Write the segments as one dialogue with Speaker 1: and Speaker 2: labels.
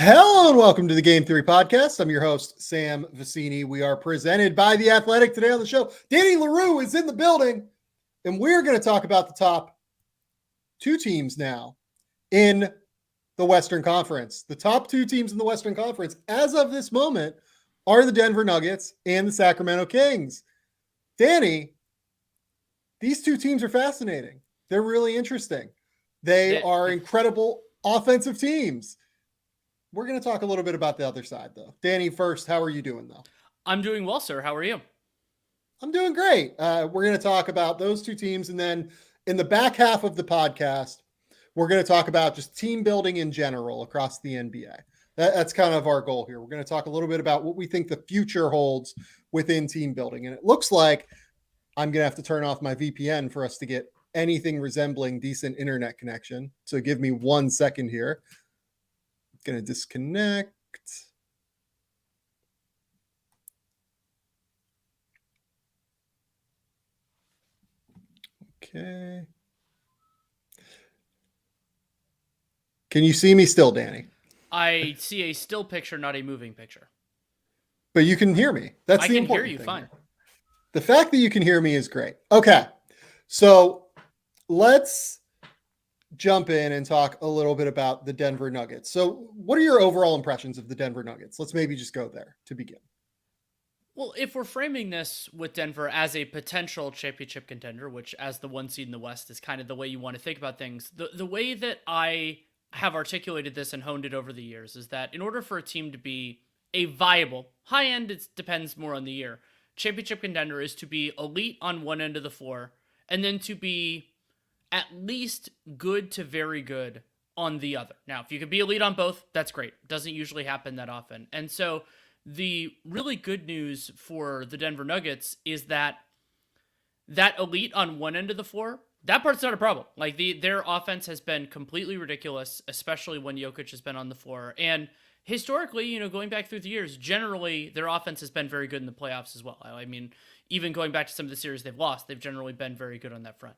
Speaker 1: Hello and welcome to the Game Theory Podcast. I'm your host, Sam Vicini. We are presented by The Athletic. Today on the show, Danny Leroux is in the building, and we're going to talk about the top two teams now in the Western Conference. The top two teams in the Western Conference, as of this moment, are the Denver Nuggets and the Sacramento Kings. Danny, these two teams are fascinating. They're really interesting. They are incredible offensive teams. We're going to talk a little bit about the other side, though. Danny, first, how are you doing, though?
Speaker 2: I'm doing well, sir. How are you?
Speaker 1: I'm doing great. We're going to talk about those two teams. And then in the back half of the podcast, we're going to talk about just team building in general across the NBA. That's kind of our goal here. We're going to talk a little bit about what we think the future holds within team building. And it looks like I'm going to have to turn off my VPN for us to get anything resembling decent internet connection. So give me 1 second here. Going to disconnect. Okay. Can you see me still, Danny?
Speaker 2: I see a still picture, not a moving picture.
Speaker 1: But you can hear me. That's the important thing. I can hear you fine. The fact that you can hear me is great. Okay. So let's jump in and talk a little bit about the Denver Nuggets. So what are your overall impressions of the Denver Nuggets? Let's maybe just go there to begin.
Speaker 2: Well, if we're framing this with Denver as a potential championship contender, which as the one seed in the West is kind of the way you want to think about things, the way that I have articulated this and honed it over the years is that in order for a team to be a viable, high end, it depends more on the year, championship contender is to be elite on one end of the floor and then to be at least good to very good on the other. Now, if you could be elite on both, that's great. Doesn't usually happen that often. And so the really good news for the Denver Nuggets is that elite on one end of the floor, that part's not a problem. Like their offense has been completely ridiculous, especially when Jokic has been on the floor. And historically, going back through the years, generally their offense has been very good in the playoffs as well. I mean, even going back to some of the series they've lost, they've generally been very good on that front.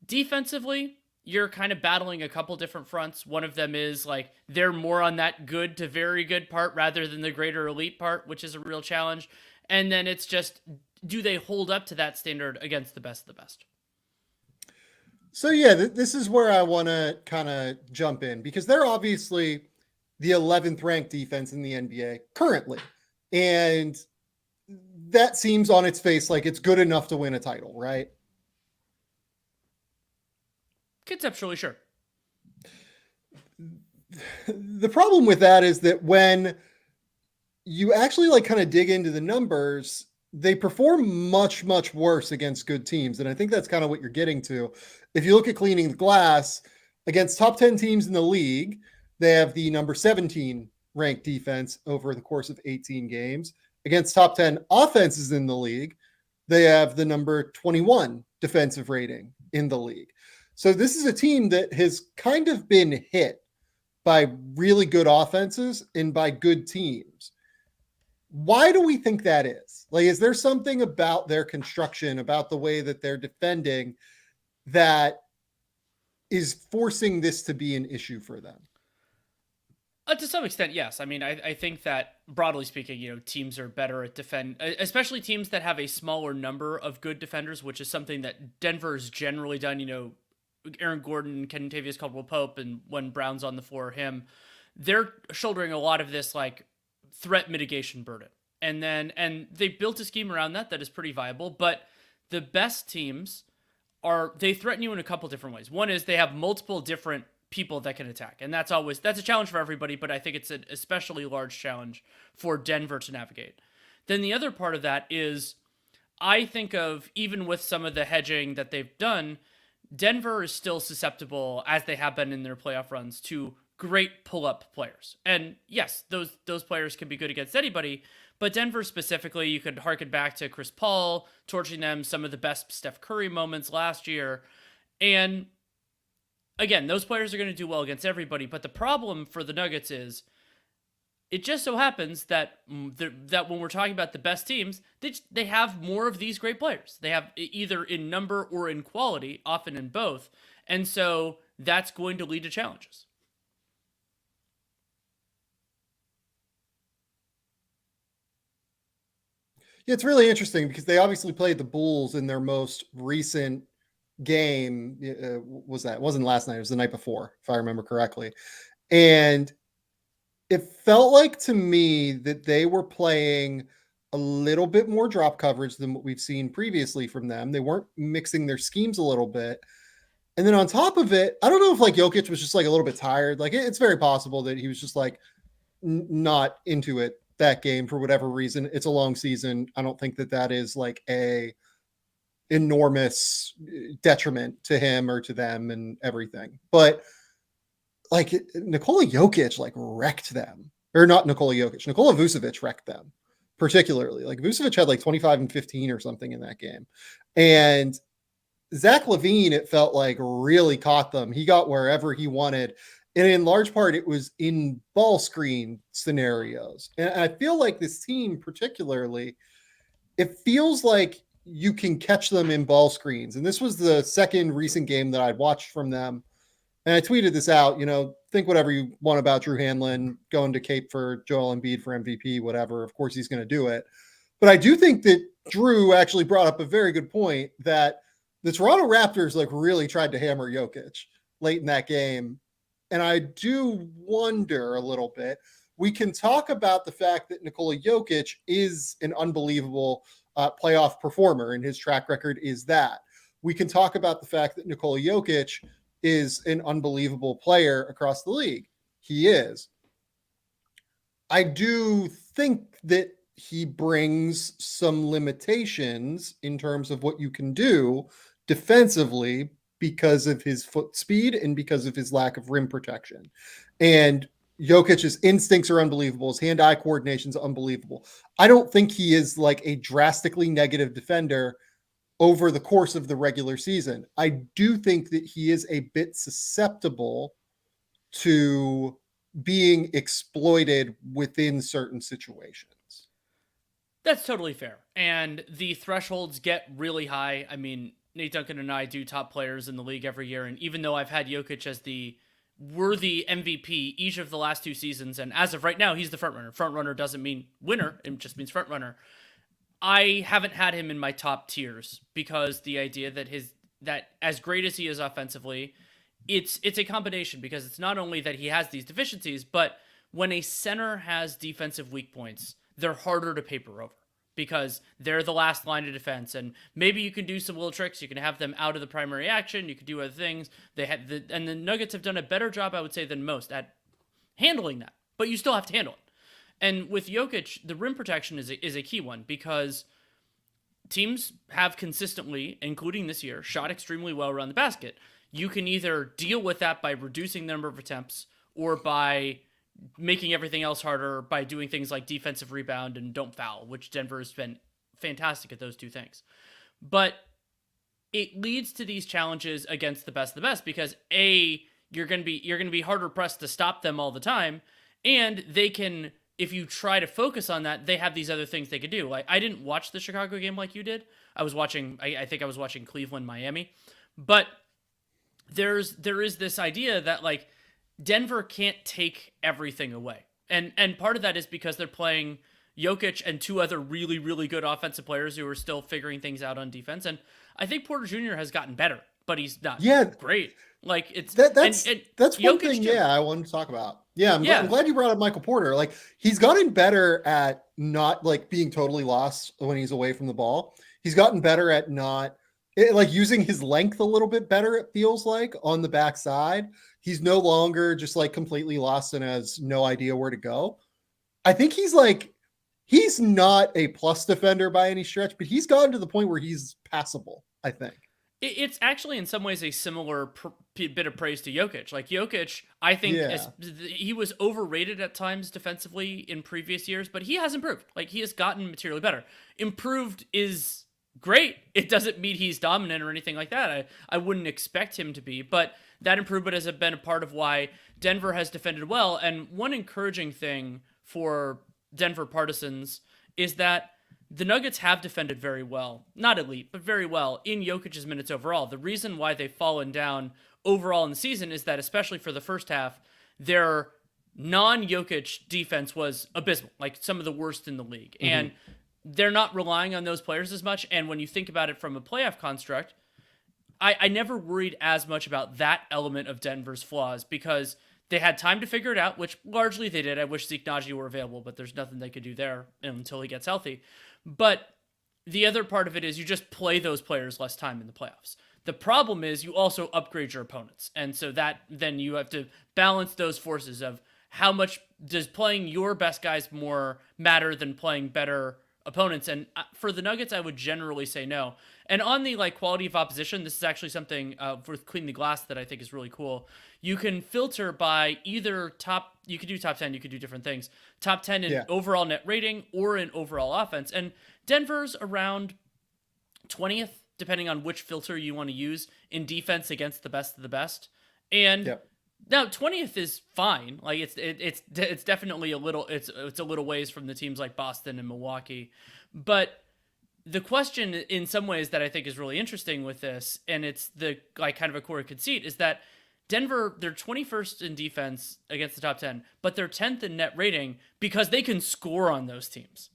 Speaker 2: Defensively, you're kind of battling a couple different fronts. One of them is like they're more on that good to very good part rather than the greater elite part, which is a real challenge. And then it's just, do they hold up to that standard against the best of the best?
Speaker 1: So yeah, this is where I want to kind of jump in because they're obviously the 11th ranked defense in the NBA currently. And that seems on its face like it's good enough to win a title, right?
Speaker 2: Conceptually, sure.
Speaker 1: The problem with that is that when you actually like kind of dig into the numbers, they perform much, much worse against good teams. And I think that's kind of what you're getting to. If you look at cleaning the glass against top 10 teams in the league, they have the number 17 ranked defense over the course of 18 games. Against top 10 offenses in the league, they have the number 21 defensive rating in the league. So this is a team that has kind of been hit by really good offenses and by good teams. Why do we think that is? Like, is there something about their construction, about the way that they're defending that is forcing this to be an issue for them?
Speaker 2: To some extent, yes. I mean, I think that broadly speaking, teams are better at defend, especially teams that have a smaller number of good defenders, which is something that Denver's generally done. Aaron Gordon, Kentavious Caldwell-Pope, and when Brown's on the floor, they're shouldering a lot of this like threat mitigation burden. And they built a scheme around that is pretty viable, but the best teams they threaten you in a couple different ways. One is they have multiple different people that can attack. And that's a challenge for everybody, but I think it's an especially large challenge for Denver to navigate. Then the other part of that is I think of, even with some of the hedging that they've done, Denver is still susceptible, as they have been in their playoff runs, to great pull-up players. And yes, those players can be good against anybody, but Denver specifically, you could harken back to Chris Paul, torching them some of the best Steph Curry moments last year. And again, those players are going to do well against everybody, but the problem for the Nuggets is it just so happens that when we're talking about the best teams, they have more of these great players. They have either in number or in quality, often in both. And so that's going to lead to challenges.
Speaker 1: Yeah, it's really interesting because they obviously played the Bulls in their most recent game. Was that? It wasn't last night. It was the night before, if I remember correctly. And it felt like to me that they were playing a little bit more drop coverage than what we've seen previously from them. They weren't mixing their schemes a little bit. And then on top of it, I don't know if like Jokic was just like a little bit tired. Like it's very possible that he was just like not into it that game for whatever reason. It's a long season. I don't think that that is like a enormous detriment to him or to them and everything. But like Nikola Jokic like wrecked them. Or not Nikola Jokic. Nikola Vucevic wrecked them particularly. Like Vucevic had like 25 and 15 or something in that game. And Zach LaVine, it felt like really caught them. He got wherever he wanted. And in large part, it was in ball screen scenarios. And I feel like this team, particularly, it feels like you can catch them in ball screens. And this was the second recent game that I'd watched from them. And I tweeted this out, think whatever you want about Drew Hanlon going to Cape for Joel Embiid for MVP, whatever. Of course, he's going to do it. But I do think that Drew actually brought up a very good point that the Toronto Raptors like really tried to hammer Jokic late in that game. And I do wonder a little bit. We can talk about the fact that Nikola Jokic is an unbelievable playoff performer, and his track record is that. We can talk about the fact that Nikola Jokic is an unbelievable player across the league. He is. I do think that he brings some limitations in terms of what you can do defensively because of his foot speed and because of his lack of rim protection. And Jokic's instincts are unbelievable. His hand-eye coordination is unbelievable. I don't think he is like a drastically negative defender over the course of the regular season. I do think that he is a bit susceptible to being exploited within certain situations.
Speaker 2: That's totally fair. And the thresholds get really high. I mean, Nate Duncan and I do top players in the league every year. And even though I've had Jokic as the worthy MVP each of the last 2 seasons, and as of right now, he's the front runner. Front runner doesn't mean winner, it just means front runner. I haven't had him in my top tiers because the idea that as great as he is offensively, it's a combination because it's not only that he has these deficiencies, but when a center has defensive weak points, they're harder to paper over because they're the last line of defense. And maybe you can do some little tricks. You can have them out of the primary action. You can do other things. And the Nuggets have done a better job, I would say, than most at handling that. But you still have to handle it. And with Jokic, the rim protection is a key one because teams have consistently, including this year, shot extremely well around the basket. You can either deal with that by reducing the number of attempts or by making everything else harder by doing things like defensive rebound and don't foul, which Denver has been fantastic at those 2 things. But it leads to these challenges against the best of the best because you're going to be harder pressed to stop them all the time, and they can, if you try to focus on that, they have these other things they could do. Like I didn't watch the Chicago game like you did. I think I was watching Cleveland, Miami, but there is this idea that like Denver can't take everything away. And part of that is because they're playing Jokic and 2 other really, really good offensive players who are still figuring things out on defense. And I think Porter Jr. has gotten better, but he's not great. Like it's
Speaker 1: that's one
Speaker 2: Jokic
Speaker 1: thing.
Speaker 2: too.
Speaker 1: Yeah, I wanted to talk about. Yeah, I'm glad you brought up Michael Porter. Like he's gotten better at not like being totally lost when he's away from the ball. He's gotten better at not like using his length a little bit better. It feels like on the backside, he's no longer just like completely lost and has no idea where to go. I think he's not a plus defender by any stretch, but he's gotten to the point where he's passable, I think.
Speaker 2: It's actually in some ways a similar bit of praise to Jokic. Like Jokic, I think he was overrated at times defensively in previous years, but he has improved. Like he has gotten materially better. Improved is great. It doesn't mean he's dominant or anything like that. I wouldn't expect him to be, but that improvement has been a part of why Denver has defended well. And one encouraging thing for Denver partisans is that the Nuggets have defended very well, not elite, but very well in Jokic's minutes overall. The reason why they've fallen down overall in the season is that, especially for the first half, their non-Jokic defense was abysmal, like some of the worst in the league. Mm-hmm. And they're not relying on those players as much. And when you think about it from a playoff construct, I never worried as much about that element of Denver's flaws because they had time to figure it out, which largely they did. I wish Zeke Naji were available, but there's nothing they could do there until he gets healthy. But the other part of it is you just play those players less time in the playoffs. The problem is you also upgrade your opponents. And so that then you have to balance those forces of how much does playing your best guys more matter than playing better opponents. And for the Nuggets, I would generally say no. And on the like quality of opposition, this is actually something with Clean the Glass that I think is really cool. You can filter by either you could do top 10, you could do different things. Top 10 in overall net rating or in overall offense. And Denver's around 20th, depending on which filter you want to use in defense against the best of the best. And now 20th is fine. Like it's definitely a little, it's a little ways from the teams like Boston and Milwaukee. But the question in some ways that I think is really interesting with this, and it's the like kind of a core conceit, is that Denver, they're 21st in defense against the top 10, but they're 10th in net rating because they can score on those teams.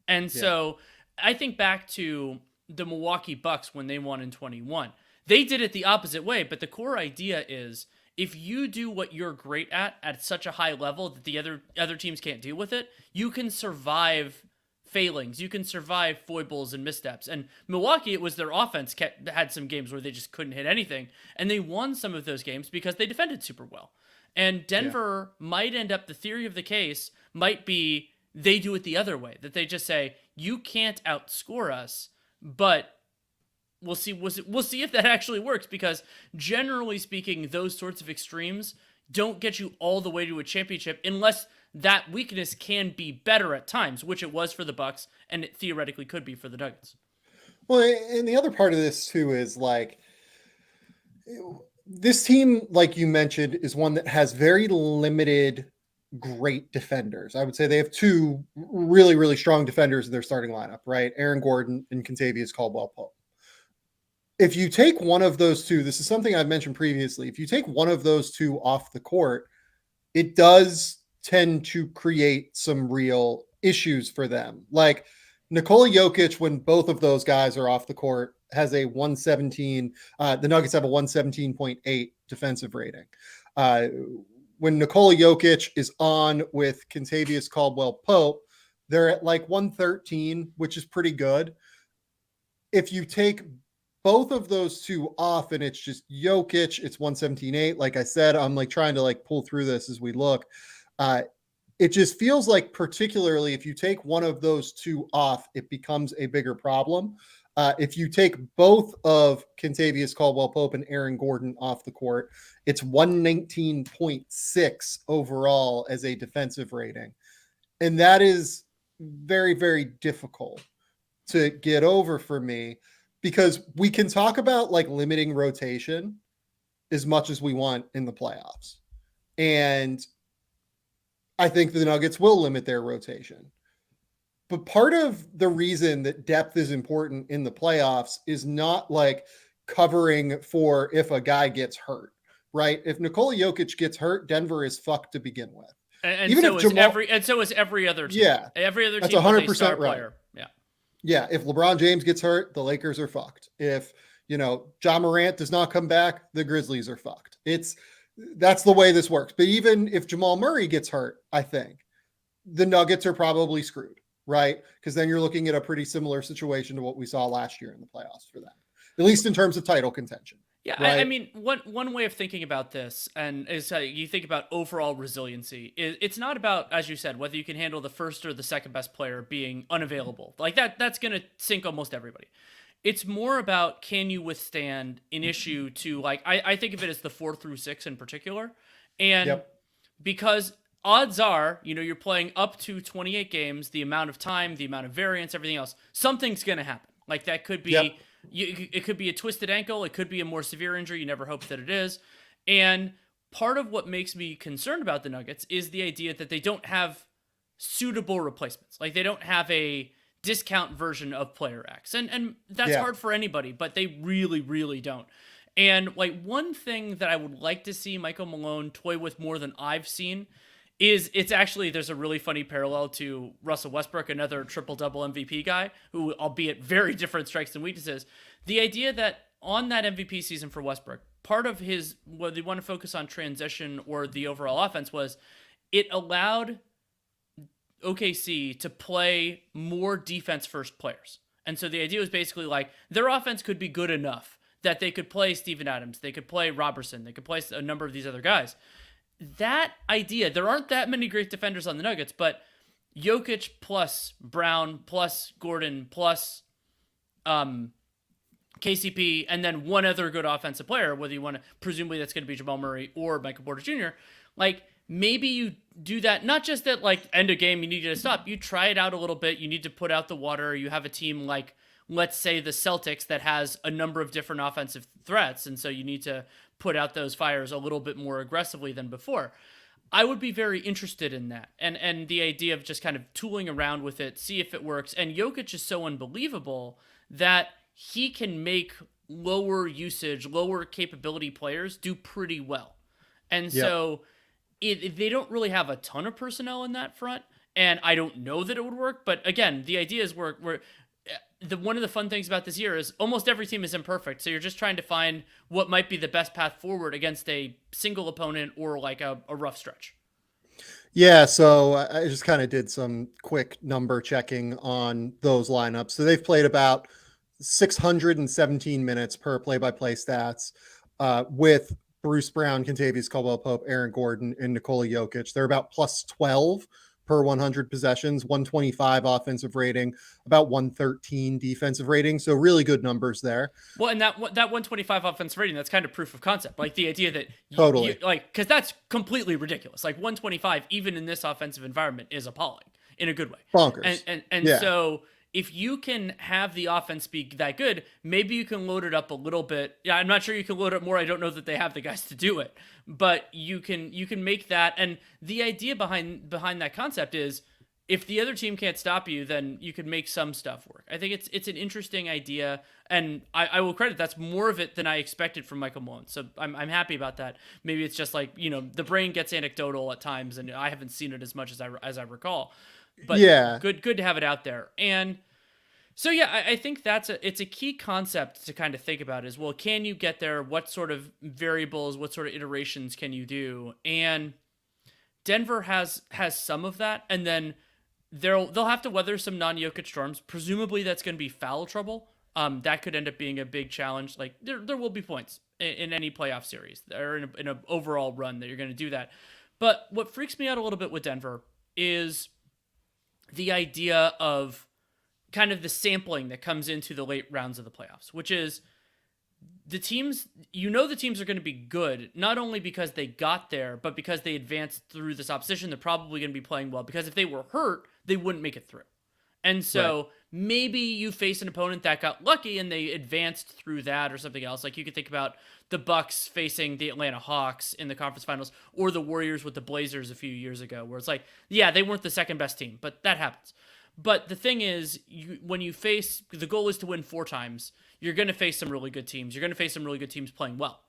Speaker 2: And so I think back to the Milwaukee Bucks when they won in 21. They did it the opposite way, but the core idea is if you do what you're great at such a high level that the other teams can't deal with it, you can survive failings. You can survive foibles and missteps. And Milwaukee, it was their offense had some games where they just couldn't hit anything. And they won some of those games because they defended super well. And Denver might end up, the theory of the case might be they do it the other way, that they just say, you can't outscore us, but we'll see if that actually works, because generally speaking, those sorts of extremes don't get you all the way to a championship unless that weakness can be better at times, which it was for the Bucks, and it theoretically could be for the Nuggets.
Speaker 1: Well, and the other part of this too is like this team, like you mentioned, is one that has very limited great defenders. I would say they have two really, really strong defenders in their starting lineup, right? Aaron Gordon and Kentavious Caldwell-Pope. If you take one of those two, this is something I've mentioned previously, if you take one of those two off the court, it does tend to create some real issues for them. Like Nikola Jokic, when both of those guys are off the court, has a 117. The Nuggets have a 117.8 defensive rating. When Nikola Jokic is on with Kentavious Caldwell-Pope, they're at like 113, which is pretty good. If you take both of those two off and it's just Jokic, it's 117.8. Like I said, I'm like trying to like pull through this as we look. It just feels like, particularly if you take one of those two off, it becomes a bigger problem. If you take both of Kentavious Caldwell-Pope and Aaron Gordon off the court, it's 119.6 overall as a defensive rating. And that is very, very difficult to get over for me, because we can talk about like limiting rotation as much as we want in the playoffs. And I think the Nuggets will limit their rotation. But part of the reason that depth is important in the playoffs is not like covering for if a guy gets hurt, right? If Nikola Jokic gets hurt, Denver is fucked to begin with.
Speaker 2: And even so if so is every other team.
Speaker 1: Yeah,
Speaker 2: every other team.
Speaker 1: That's 100%
Speaker 2: with a star
Speaker 1: right.
Speaker 2: Player.
Speaker 1: Yeah. If LeBron James gets hurt, the Lakers are fucked. If John Morant does not come back, the Grizzlies are fucked. That's the way this works. But even if Jamal Murray gets hurt, I think the Nuggets are probably screwed, right? Because then you're looking at a pretty similar situation to what we saw last year in the playoffs for them, at least in terms of title contention.
Speaker 2: Yeah, right? I mean, one way of thinking about this, and is you think about overall resiliency. It's not about, as you said, whether you can handle the first or the second best player being unavailable. Like that's going to sink almost everybody. It's more about, can you withstand an issue to, like, I think of it as the 4 through 6 in particular. And because odds are, you're playing up to 28 games, the amount of time, the amount of variance, everything else, something's going to happen. Like that could be, it could be a twisted ankle. It could be a more severe injury. You never hope that it is. And part of what makes me concerned about the Nuggets is the idea that they don't have suitable replacements. Like they don't have a discount version of player X. And that's hard for anybody, but they really, really don't. And like one thing that I would like to see Michael Malone toy with more than I've seen it's actually, there's a really funny parallel to Russell Westbrook, another triple double MVP guy, who, albeit very different strengths and weaknesses. The idea that on that MVP season for Westbrook, part of his, whether you want to focus on transition or the overall offense, was it allowed OKC to play more defense first players. And so the idea was basically like their offense could be good enough that they could play Steven Adams, they could play Robertson, they could play a number of these other guys. That idea, there aren't that many great defenders on the Nuggets, but Jokic plus Brown plus Gordon plus KCP, and then one other good offensive player, whether you want to, presumably that's going to be Jamal Murray or Michael Porter Jr., like maybe you do that, not just at like end of game, you need to stop. You try it out a little bit. You need to put out the water. You have a team like, let's say the Celtics, that has a number of different offensive threats. And so you need to put out those fires a little bit more aggressively than before. I would be very interested in that. And the idea of just kind of tooling around with it, see if it works. And Jokic is so unbelievable that he can make lower usage, lower capability players do pretty well. And so they don't really have a ton of personnel in that front, and I don't know that it would work. But again, the idea is one of the fun things about this year is almost every team is imperfect, so you're just trying to find what might be the best path forward against a single opponent or like a rough stretch.
Speaker 1: Yeah, so I just kind of did some quick number checking on those lineups. So they've played about 617 minutes per play-by-play stats with Bruce Brown, Kentavious Caldwell-Pope, Aaron Gordon, and Nikola Jokic. They're about plus 12 per 100 possessions, 125 offensive rating, about 113 defensive rating. So really good numbers there.
Speaker 2: Well, and that 125 offensive rating, that's kind of proof of concept. Like the idea that
Speaker 1: totally,
Speaker 2: because that's completely ridiculous. Like 125, even in this offensive environment, is appalling in a good way.
Speaker 1: Bonkers.
Speaker 2: And so if you can have the offense be that good, maybe you can load it up a little bit. Yeah, I'm not sure you can load it up more. I don't know that they have the guys to do it, but you can make that. And the idea behind that concept is, if the other team can't stop you, then you can make some stuff work. I think it's an interesting idea, and I will credit that's more of it than I expected from Michael Malone. So I'm happy about that. Maybe it's just like, the brain gets anecdotal at times, and I haven't seen it as much as I recall. But yeah, good to have it out there. And so yeah, I think it's a key concept to kind of think about is, well, can you get there? What sort of variables, what sort of iterations can you do? And Denver has some of that, and then they'll have to weather some non-Jokic storms. Presumably that's going to be foul trouble. That could end up being a big challenge. Like there will be points in any playoff series or in an overall run that you're going to do that. But what freaks me out a little bit with Denver is the idea of kind of the sampling that comes into the late rounds of the playoffs, which is the teams are going to be good, not only because they got there, but because they advanced through this opposition. They're probably going to be playing well, because if they were hurt, they wouldn't make it through. And so maybe you face an opponent that got lucky and they advanced through that or something else. Like you could think about the Bucks facing the Atlanta Hawks in the conference finals, or the Warriors with the Blazers a few years ago, where it's like, yeah, they weren't the second best team, but that happens. But the thing is, when you face, the goal is to win 4 times, you're going to face some really good teams. You're going to face some really good teams playing well.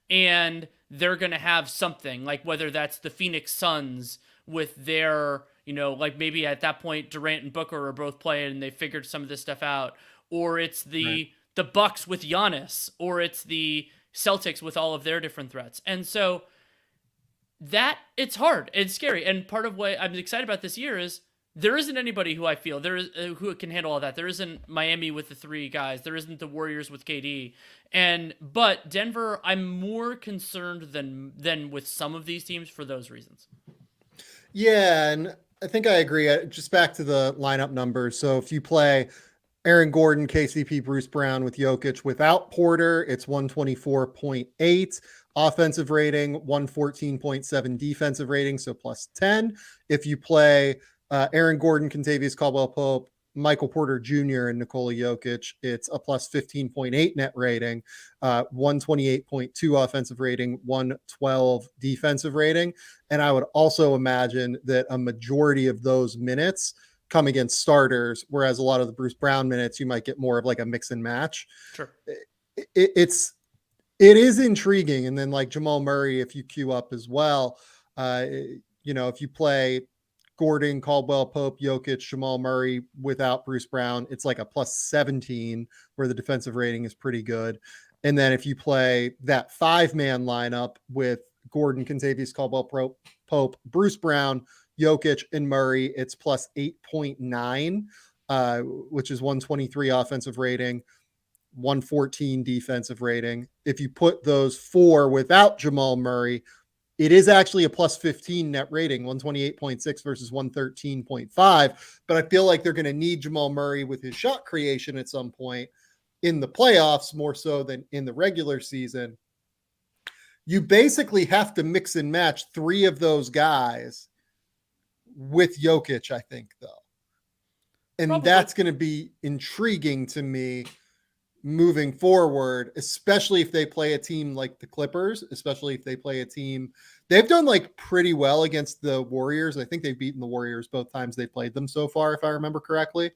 Speaker 2: And they're going to have something, like whether that's the Phoenix Suns with their, like maybe at that point Durant and Booker are both playing and they figured some of this stuff out, or it's the Bucks with Giannis, or it's the Celtics with all of their different threats. And so that, it's hard, it's scary. And part of what I'm excited about this year is there isn't anybody who I feel there is who can handle all that. There isn't Miami with the 3 guys. There isn't the Warriors with KD. But Denver, I'm more concerned than with some of these teams for those reasons.
Speaker 1: Yeah, and I think I agree. Just back to the lineup numbers. So if you play Aaron Gordon, KCP, Bruce Brown with Jokic without Porter, it's 124.8 offensive rating, 114.7 defensive rating, so plus 10. If you play Aaron Gordon, Kentavious Caldwell-Pope, Michael Porter Jr., and Nikola Jokic, it's a plus 15.8 net rating, 128.2 offensive rating, 112 defensive rating. And I would also imagine that a majority of those minutes come against starters, whereas a lot of the Bruce Brown minutes, you might get more of like a mix and match.
Speaker 2: Sure.
Speaker 1: It is intriguing. And then like Jamal Murray, if you queue up as well, if you play Gordon, Caldwell Pope, Jokic, Jamal Murray without Bruce Brown, it's like a plus 17 where the defensive rating is pretty good. And then if you play that 5-man lineup with Gordon, Kentavious Caldwell Pope, Bruce Brown, Jokic, and Murray, it's plus 8.9, which is 123 offensive rating, 114 defensive rating. If you put those 4 without Jamal Murray, it is actually a plus 15 net rating, 128.6 versus 113.5. But I feel like they're going to need Jamal Murray with his shot creation at some point in the playoffs, more so than in the regular season. You basically have to mix and match 3 of those guys with Jokic, I think, though. And
Speaker 2: Probably.
Speaker 1: That's going to be intriguing to me moving forward, especially if they play a team like the Clippers, especially if they play a team. They've done like pretty well against the Warriors. I think they've beaten the Warriors both times they played them so far, if I remember correctly.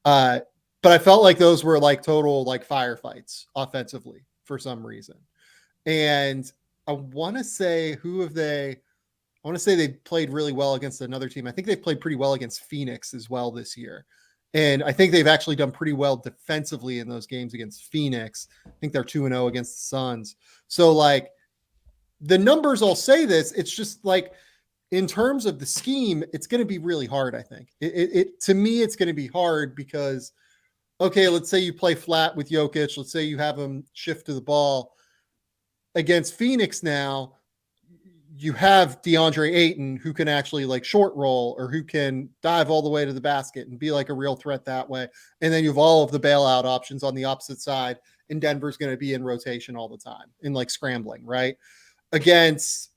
Speaker 1: But I felt like those were like total like firefights offensively for some reason. And I want to say they played really well against another team. I think they've played pretty well against Phoenix as well this year. And I think they've actually done pretty well defensively in those games against Phoenix. I think they're 2-0 against the Suns. So like the numbers all say this. It's just like in terms of the scheme, it's going to be really hard. I think to me, it's going to be hard because, okay, let's say you play flat with Jokic. Let's say you have him shift to the ball against Phoenix. Now you have DeAndre Ayton who can actually like short roll or who can dive all the way to the basket and be like a real threat that way. And then you have all of the bailout options on the opposite side, and Denver's going to be in rotation all the time in like scrambling, right? Against,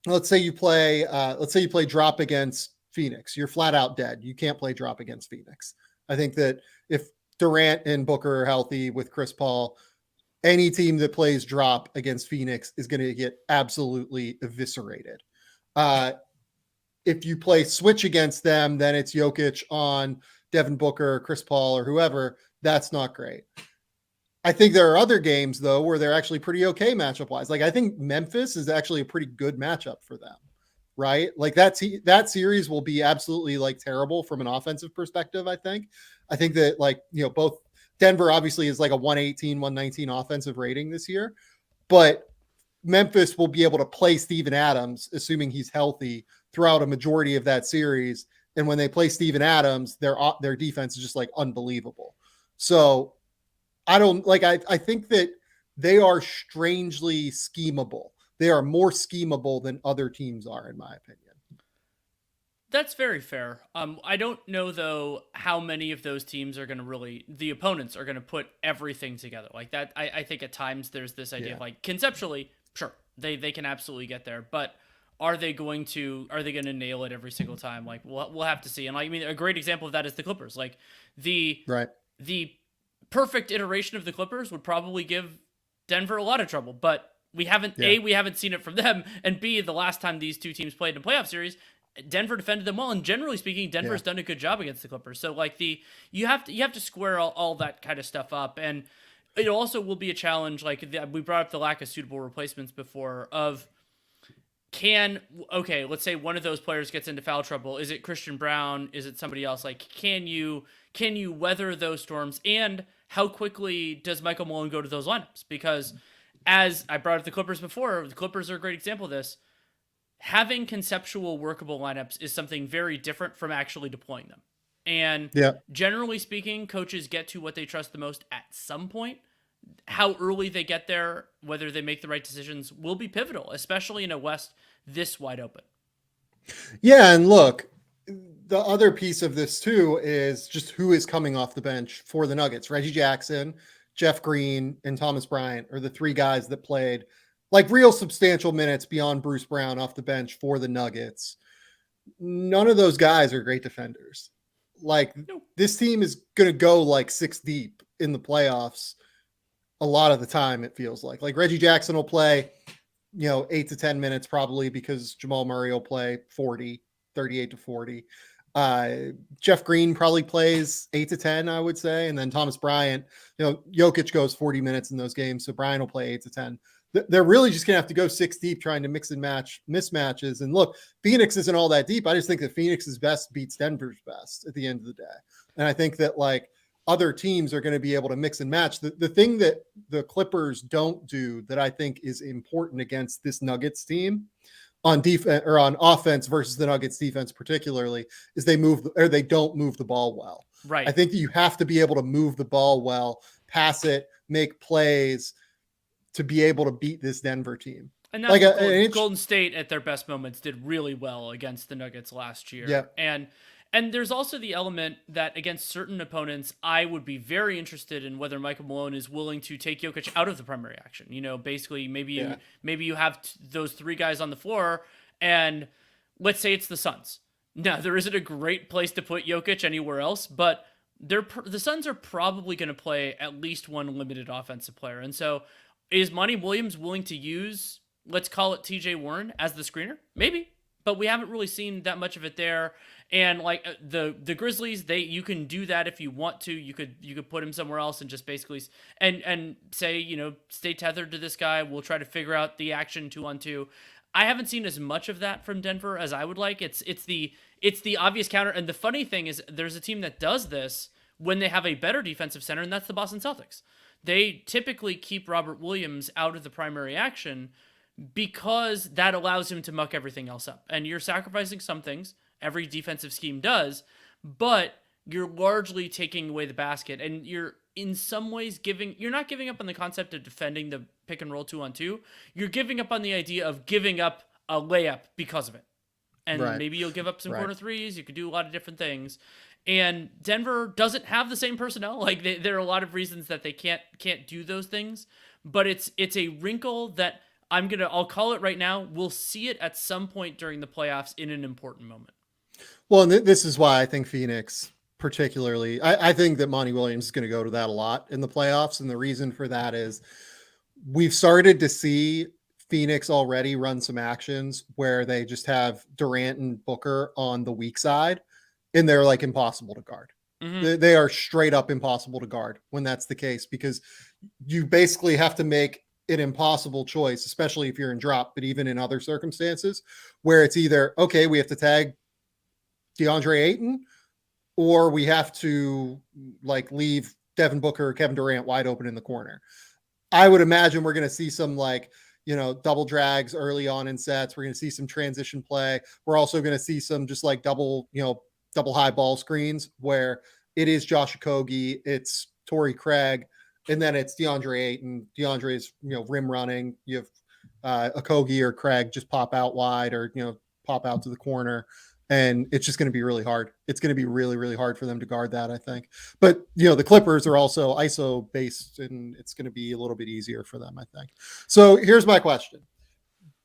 Speaker 1: let's say you play drop against Phoenix. You're flat out dead. You can't play drop against Phoenix. I think that if Durant and Booker are healthy with Chris Paul, any team that plays drop against Phoenix is going to get absolutely eviscerated. If you play switch against them, then it's Jokic on Devin Booker, Chris Paul, or whoever. That's not great. I think there are other games, though, where they're actually pretty okay matchup-wise. Like, I think Memphis is actually a pretty good matchup for them, right? Like, that series will be absolutely, like, terrible from an offensive perspective, I think. I think that, like, both Denver obviously is like a 118, 119 offensive rating this year, but Memphis will be able to play Steven Adams, assuming he's healthy, throughout a majority of that series. And when they play Steven Adams, their defense is just like unbelievable. So I think that they are strangely schemable. They are more schemable than other teams are, in my opinion.
Speaker 2: That's very fair. I don't know though how many of those teams are going to the opponents are going to put everything together like that. I think at times there's this idea of like conceptually, sure, they can absolutely get there, but are they going to nail it every single time? Like we'll have to see. And I mean, a great example of that is the Clippers. Like the perfect iteration of the Clippers would probably give Denver a lot of trouble, but we haven't seen it from them, and B, the last time these two teams played in a playoff series, Denver defended them well, and generally speaking, Denver's done a good job against the Clippers. So like you have to square all that kind of stuff up, and it also will be a challenge. Like we brought up the lack of suitable replacements before. Let's say one of those players gets into foul trouble. Is it Christian Brown? Is it somebody else? Like can you weather those storms? And how quickly does Michael Malone go to those lineups? Because as I brought up the Clippers before, the Clippers are a great example of this. Having conceptual workable lineups is something very different from actually deploying them. And generally speaking, coaches get to what they trust the most at some point. How early they get there, whether they make the right decisions, will be pivotal, especially in a West this wide open.
Speaker 1: Yeah, and look, the other piece of this too is just who is coming off the bench for the Nuggets. Reggie Jackson, Jeff Green, and Thomas Bryant are the 3 guys that played like real substantial minutes beyond Bruce Brown off the bench for the Nuggets. None of those guys are great defenders. Like this team is going to go like 6 deep in the playoffs a lot of the time. It feels like Reggie Jackson will play, 8 to 10 minutes probably because Jamal Murray will play 38 to 40. Jeff Green probably plays 8 to 10, I would say. And then Thomas Bryant, Jokic goes 40 minutes in those games. So Bryant will play 8 to 10. they're really just gonna have to go 6 deep trying to mix and match mismatches. And look, Phoenix isn't all that deep. I just think that Phoenix's best beats Denver's best at the end of the day. And I think that like other teams are going to be able to mix and match. The thing that the Clippers don't do that I think is important against this Nuggets team on defense or on offense versus the Nuggets defense particularly is they don't move the ball well.
Speaker 2: Right.
Speaker 1: I think that you have to be able to move the ball well, pass it, make plays to be able to beat this Denver team.
Speaker 2: And that's like Golden State at their best moments did really well against the Nuggets last year.
Speaker 1: Yeah.
Speaker 2: And there's also the element that against certain opponents, I would be very interested in whether Michael Malone is willing to take Jokic out of the primary action. You know, basically maybe you have those 3 guys on the floor, and let's say it's the Suns. Now, there isn't a great place to put Jokic anywhere else, but the Suns are probably going to play at least one limited offensive player. And so is Monty Williams willing to use, let's call it TJ Warren as the screener? Maybe, but we haven't really seen that much of it there. And like the Grizzlies, you can do that if you want to. You could put him somewhere else and just basically and say, you know, stay tethered to this guy. We'll try to figure out the action 2-on-2. I haven't seen as much of that from Denver as I would like. It's the obvious counter. And the funny thing is, there's a team that does this when they have a better defensive center, and that's the Boston Celtics. They typically keep Robert Williams out of the primary action because that allows him to muck everything else up. And you're sacrificing some things. Every defensive scheme does, but you're largely taking away the basket, and you're in some ways you're not giving up on the concept of defending the pick and roll 2-on-2. You're giving up on the idea of giving up a layup because of it. And maybe you'll give up some corner threes. You could do a lot of different things. And Denver doesn't have the same personnel. Like there are a lot of reasons that they can't do those things, but it's a wrinkle that I'll call it right now. We'll see it at some point during the playoffs in an important moment.
Speaker 1: Well, and this is why I think Phoenix particularly, I think that Monty Williams is going to go to that a lot in the playoffs. And the reason for that is we've started to see Phoenix already run some actions where they just have Durant and Booker on the weak side, and they're like impossible to guard. Mm-hmm. They are straight up impossible to guard when that's the case, because you basically have to make an impossible choice, especially if you're in drop, but even in other circumstances where it's either, okay, we have to tag DeAndre Ayton, or we have to like leave Devin Booker or Kevin Durant wide open in the corner. I would imagine we're going to see some like, you know, double drags early on in sets. We're going to see some transition play. We're also going to see some just like double high ball screens where it is Josh Okogie, it's Torrey Craig, and then it's DeAndre Ayton. DeAndre's, rim running. You have Okogie or Craig just pop out wide or, pop out to the corner. And it's just going to be really hard. It's going to be really, really hard for them to guard that, I think. But, the Clippers are also ISO based, and it's going to be a little bit easier for them, I think. So here's my question.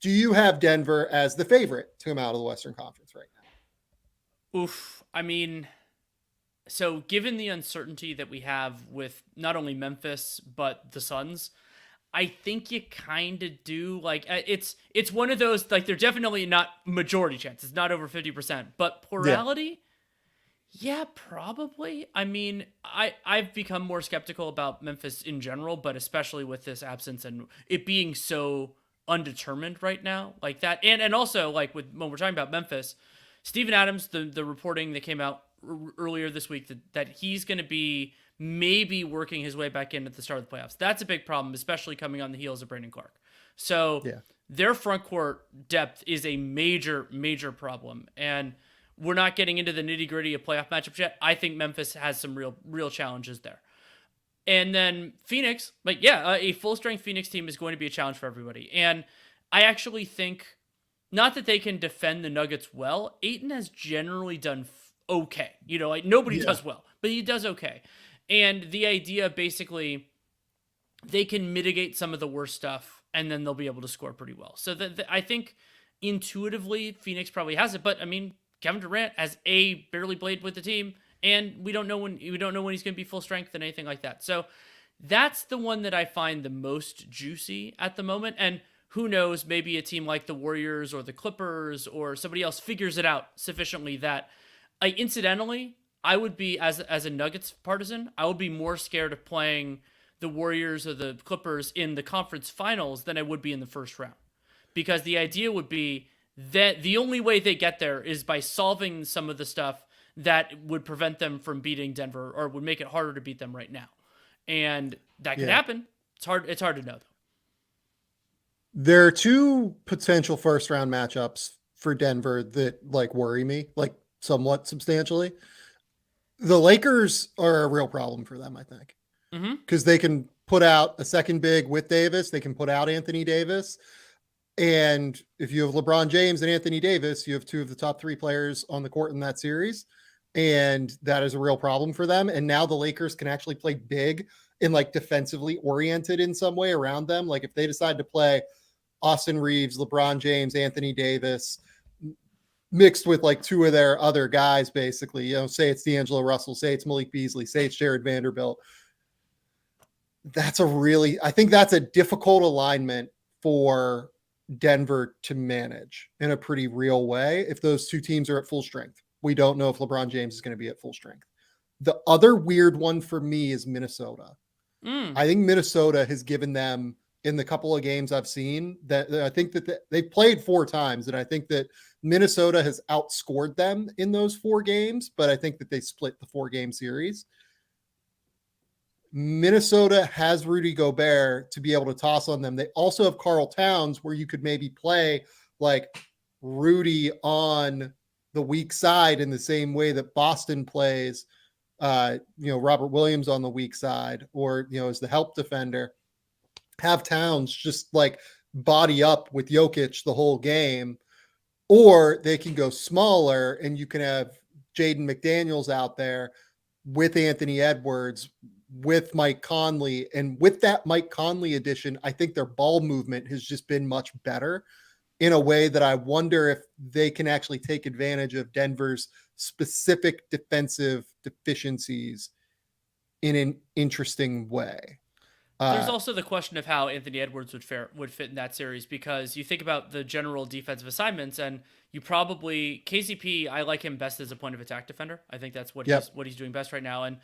Speaker 1: Do you have Denver as the favorite to come out of the Western Conference right now?
Speaker 2: Oof. I mean, so given the uncertainty that we have with not only Memphis, but the Suns, I think you kind of do. Like, it's one of those, like, they're definitely not majority chance. It's not over 50%, but plurality, yeah, probably. I mean, I've become more skeptical about Memphis in general, but especially with this absence and it being so undetermined right now, like that. And also, like, when we're talking about Memphis, Steven Adams, the reporting that came out earlier this week that he's going to be maybe working his way back in at the start of the playoffs. That's a big problem, especially coming on the heels of Brandon Clark. So their front court depth is a major, major problem. And we're not getting into the nitty gritty of playoff matchups yet. I think Memphis has some real challenges there. And then Phoenix, a full strength Phoenix team is going to be a challenge for everybody. And I actually think, not that they can defend the Nuggets well, Ayton has generally done okay. Nobody does well, but he does okay. And the idea, basically, they can mitigate some of the worst stuff, and then they'll be able to score pretty well. So I think intuitively, Phoenix probably has it. But I mean, Kevin Durant has barely played with the team, and we don't know when he's going to be full strength and anything like that. So that's the one that I find the most juicy at the moment. And who knows, maybe a team like the Warriors or the Clippers or somebody else figures it out sufficiently that, incidentally, I would be, as a Nuggets partisan, I would be more scared of playing the Warriors or the Clippers in the conference finals than I would be in the first round. Because the idea would be that the only way they get there is by solving some of the stuff that would prevent them from beating Denver or would make it harder to beat them right now. And that could
Speaker 1: Yeah.
Speaker 2: happen. It's hard to know though.
Speaker 1: There are two potential first round matchups for Denver that like worry me, like somewhat substantially. The Lakers are a real problem for them, I think, because they can put out a second big with Davis. They can put out Anthony Davis. And if you have LeBron James and Anthony Davis, you have two of the top three players on the court in that series. And that is a real problem for them. And now the Lakers can actually play big and like defensively oriented in some way around them. Like if they decide to play Austin Reeves, LeBron James, Anthony Davis, mixed with like two of their other guys, basically, you know, say it's D'Angelo Russell, say it's Malik Beasley, say it's Jared Vanderbilt. I think that's a difficult alignment for Denver to manage in a pretty real way if those two teams are at full strength. We don't know if LeBron James is going to be at full strength. The other weird one for me is Minnesota. I think Minnesota has given them in the couple of games I've seen that I think that they've played 4 times. And I think that Minnesota has outscored them in those 4 games, but I think that they split the 4-game series. Minnesota has Rudy Gobert to be able to toss on them. They also have Karl Towns where you could maybe play like Rudy on the weak side in the same way that Boston plays, Robert Williams on the weak side, or, as the help defender. Have Towns just like body up with Jokic the whole game, or they can go smaller and you can have Jaden McDaniels out there with Anthony Edwards, with Mike Conley. And with that Mike Conley addition, I think their ball movement has just been much better in a way that I wonder if they can actually take advantage of Denver's specific defensive deficiencies in an interesting way.
Speaker 2: There's also the question of how Anthony Edwards would fit in that series, because you think about the general defensive assignments, and you probably KCP. I like him best as a point of attack defender. I think that's what he's doing best right now. And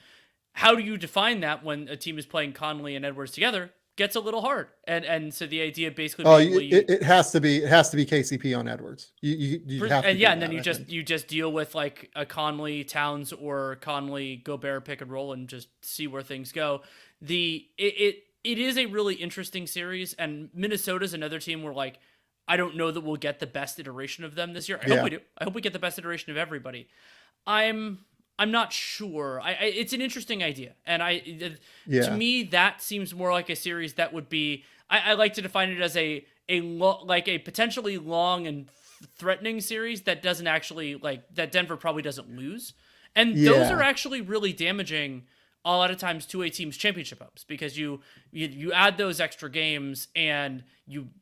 Speaker 2: how do you define that when a team is playing Conley and Edwards together? Gets a little hard, and so the idea basically.
Speaker 1: It has to be KCP on Edwards. You have to,
Speaker 2: and then you just deal with like a Conley Towns or Conley Gobert pick and roll and just see where things go. It is a really interesting series, and Minnesota's another team where like I don't know that we'll get the best iteration of them this year. I hope we do. I hope we get the best iteration of everybody. I'm not sure. It's an interesting idea, and to me that seems more like a series that would be. I like to define it as a potentially long and threatening series that doesn't actually that Denver probably doesn't lose, and those are actually really damaging a lot of times to a team's championship hopes, because you add those extra games and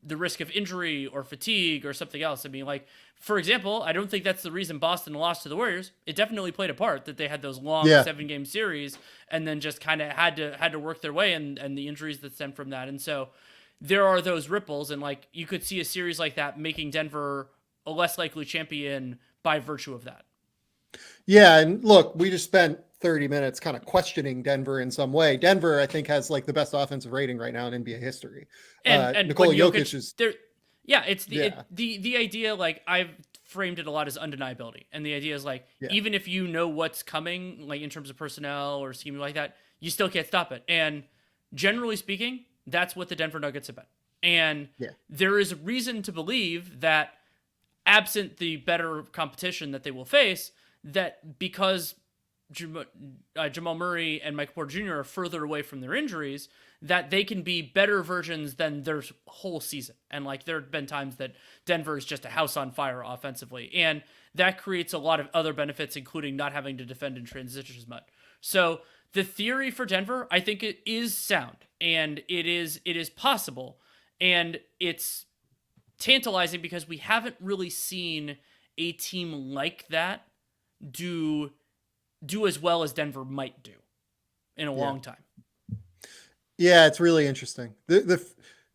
Speaker 2: the risk of injury or fatigue or something else. I mean, like, for example, I don't think that's the reason Boston lost to the Warriors. It definitely played a part that they had those long 7-game series and then just kind of had to work their way, and the injuries that stemmed from that. And so there are those ripples, and like you could see a series like that making Denver a less likely champion by virtue of that.
Speaker 1: Yeah, and look, we just spent 30 minutes kind of questioning Denver in some way. Denver, I think, has like the best offensive rating right now in NBA history.
Speaker 2: And
Speaker 1: Nikola Jokic is
Speaker 2: there. Yeah, it's the idea. Like, I've framed it a lot as undeniability, and the idea is like even if you know what's coming, like in terms of personnel or scheme like that, you still can't stop it. And generally speaking, that's what the Denver Nuggets have been. And there is reason to believe that, absent the better competition that they will face, that because Jamal Murray and Michael Porter Jr. are further away from their injuries, that they can be better versions than their whole season. And like there have been times that Denver is just a house on fire offensively, and that creates a lot of other benefits, including not having to defend in transition as much. So the theory for Denver, I think it is sound, and it is possible, and it's tantalizing because we haven't really seen a team like that do as well as Denver might do in a long time.
Speaker 1: Yeah, it's really interesting.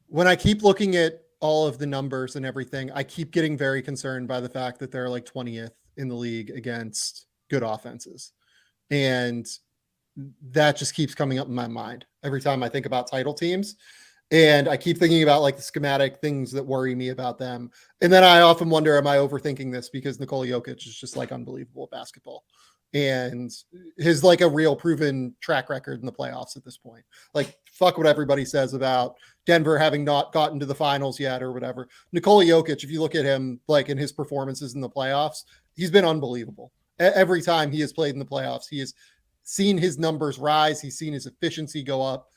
Speaker 1: When I keep looking at all of the numbers and everything, I keep getting very concerned by the fact that they're like 20th in the league against good offenses. And that just keeps coming up in my mind every time I think about title teams. And I keep thinking about like the schematic things that worry me about them. And then I often wonder, am I overthinking this? Because Nikola Jokic is just like unbelievable at basketball. And his like a real proven track record in the playoffs at this point. Like, fuck what everybody says about Denver having not gotten to the finals yet or whatever. Nikola Jokic, if you look at him like in his performances in the playoffs, he's been unbelievable. Every time he has played in the playoffs, he has seen his numbers rise. He's seen his efficiency go up.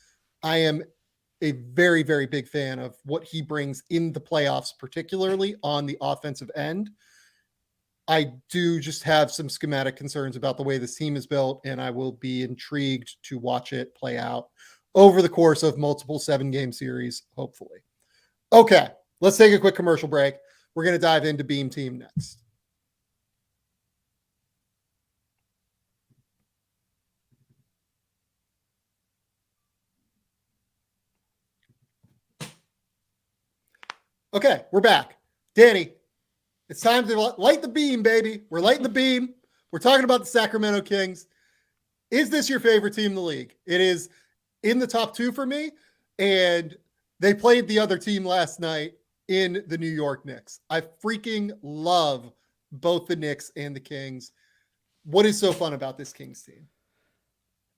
Speaker 1: I am a very, very big fan of what he brings in the playoffs, particularly on the offensive end. I do just have some schematic concerns about the way this team is built, and I will be intrigued to watch it play out over the course of multiple 7-game series, hopefully. Okay, let's take a quick commercial break. We're going to dive into Beam Team next. Okay, we're back. Danny, it's time to light the beam, baby. We're lighting the beam. We're talking about the Sacramento Kings. Is this your favorite team in the league? It is in the top 2 for me, and they played the other team last night in the New York Knicks. I freaking love both the Knicks and the Kings. What is so fun about this Kings team?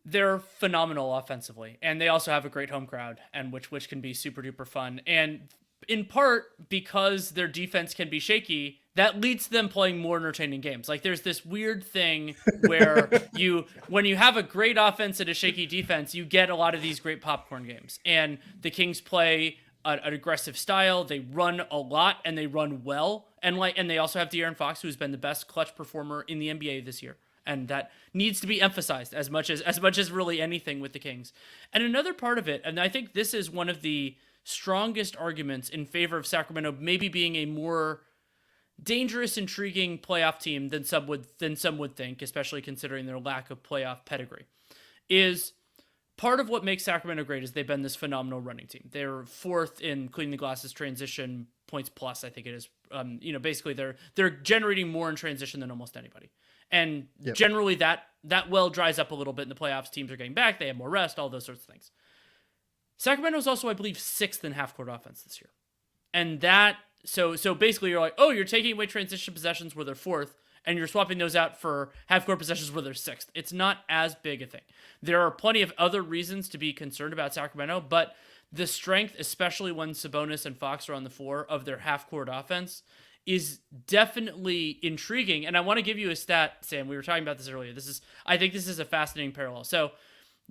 Speaker 2: They're phenomenal offensively, and they also have a great home crowd, and which can be super duper fun. And in part because their defense can be shaky, that leads to them playing more entertaining games. Like there's this weird thing where when you have a great offense and a shaky defense, you get a lot of these great popcorn games. And the Kings play an aggressive style. They run a lot and they run well. And they also have De'Aaron Fox, who's been the best clutch performer in the NBA this year. And that needs to be emphasized as much as really anything with the Kings. And another part of it, and I think this is one of the strongest arguments in favor of Sacramento maybe being a more dangerous, intriguing playoff team than some would think, especially considering their lack of playoff pedigree, is part of what makes Sacramento great is they've been this phenomenal running team. They're 4th in cleaning the glasses transition points plus, I think it is. Basically they're generating more in transition than almost anybody. And generally that well dries up a little bit in the playoffs. Teams are getting back. They have more rest, all those sorts of things. Sacramento is also, I believe, 6th in half-court offense this year. And that, so basically you're like, oh, you're taking away transition possessions where they're 4th, and you're swapping those out for half-court possessions where they're 6th. It's not as big a thing. There are plenty of other reasons to be concerned about Sacramento, but the strength, especially when Sabonis and Fox are on the floor, of their half-court offense is definitely intriguing. And I want to give you a stat, Sam. We were talking about this earlier. I think this is a fascinating parallel. So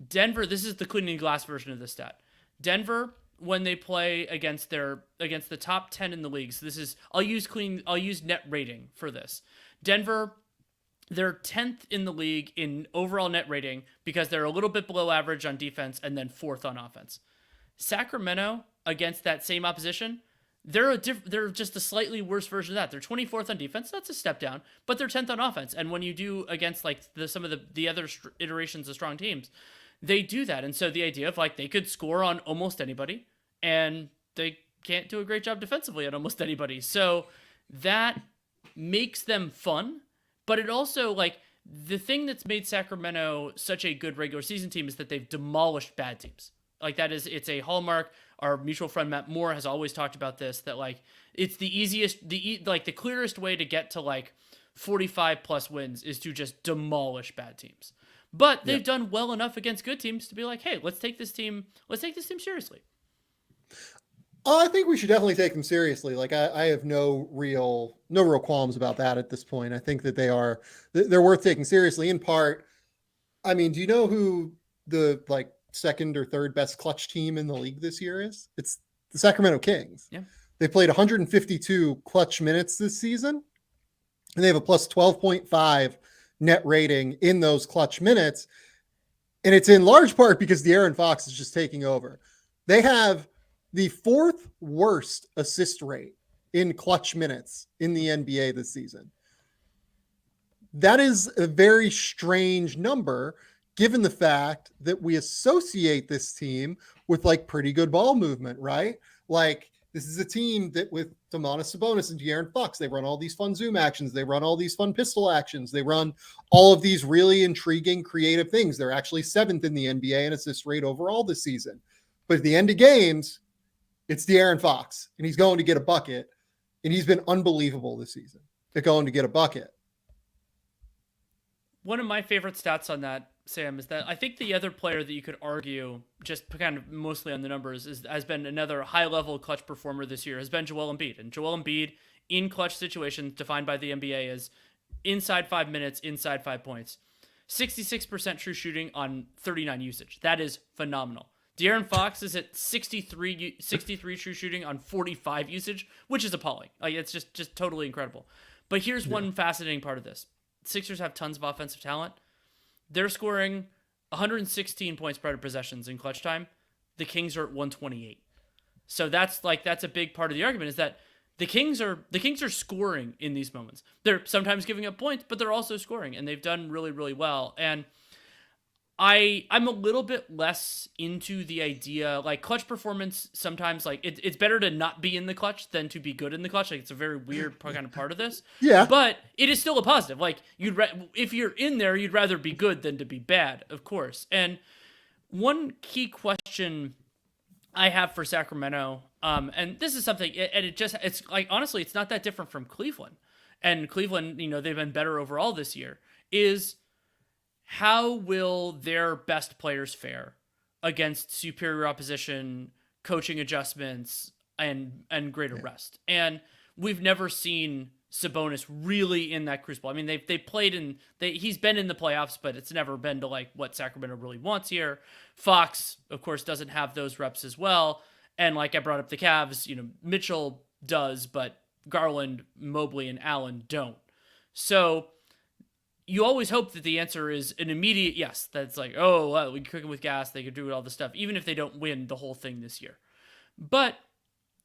Speaker 2: Denver, this is the cleaning glass version of this stat. Denver, when they play against the top 10 in the league, so this is I'll use net rating for this. Denver, they're 10th in the league in overall net rating because they're a little bit below average on defense and then 4th on offense. Sacramento, against that same opposition, they're just a slightly worse version of that. They're 24th on defense. That's a step down, but they're 10th on offense. And when you do against like some of the other iterations of strong teams, they do that. And so the idea of like they could score on almost anybody and they can't do a great job defensively on almost anybody. So that makes them fun, but it also, like, the thing that's made Sacramento such a good regular season team is that they've demolished bad teams. Like it's a hallmark. Our mutual friend Matt Moore has always talked about this, that like it's the clearest way to get to like 45 plus wins is to just demolish bad teams. But they've done well enough against good teams to be like, hey, let's take this team seriously.
Speaker 1: I think we should definitely take them seriously. Like I have no real qualms about that at this point. I think that they're worth taking seriously. In part, I mean, do you know who the like second or third best clutch team in the league this year is? It's the Sacramento Kings.
Speaker 2: Yeah.
Speaker 1: They played 152 clutch minutes this season, and they have a plus 12.5 net rating in those clutch minutes. And it's in large part because De'Aaron Fox is just taking over. They have the 4th worst assist rate in clutch minutes in the NBA this season. That is a very strange number, given the fact that we associate this team with like pretty good ball movement, right? Like This is a team that with Domantas Sabonis and De'Aaron Fox, they run all these fun zoom actions. They run all these fun pistol actions. They run all of these really intriguing, creative things. They're actually 7th in the NBA in assist rate overall this season. But at the end of games, it's De'Aaron Fox, and he's going to get a bucket. And he's been unbelievable this season at going to get a bucket.
Speaker 2: One of my favorite stats on that, Sam, is that I think the other player that you could argue, just kind of mostly on the numbers, has been another high-level clutch performer this year, has been Joel Embiid. And Joel Embiid, in clutch situations, defined by the NBA as inside 5 minutes, inside 5 points. 66% true shooting on 39 usage. That is phenomenal. De'Aaron Fox is at 63 true shooting on 45 usage, which is appalling. Like, it's just totally incredible. But here's one fascinating part of this. Sixers have tons of offensive talent. They're scoring 116 points per possessions in clutch time. The Kings are at 128. So that's a big part of the argument, is that the Kings are scoring in these moments. They're sometimes giving up points, but they're also scoring, and they've done really, really well. And I'm a little bit less into the idea, like, clutch performance sometimes, like, it's better to not be in the clutch than to be good in the clutch. Like, it's a very weird kind of part of this.
Speaker 1: Yeah.
Speaker 2: But it is still a positive. Like, if you're in there, you'd rather be good than to be bad, of course. And one key question I have for Sacramento, and this is something, and it's like, honestly, it's not that different from Cleveland. And Cleveland, they've been better overall this year, is how will their best players fare against superior opposition, coaching adjustments, and greater rest? And we've never seen Sabonis really in that crucible. I mean, they played he's been in the playoffs, but it's never been to like what Sacramento really wants here. Fox, of course, doesn't have those reps as well. And like I brought up the Cavs, Mitchell does, but Garland, Mobley, and Allen don't. So you always hope that the answer is an immediate yes. That's like, oh, well, we can cook them with gas. They could do all this stuff, even if they don't win the whole thing this year. But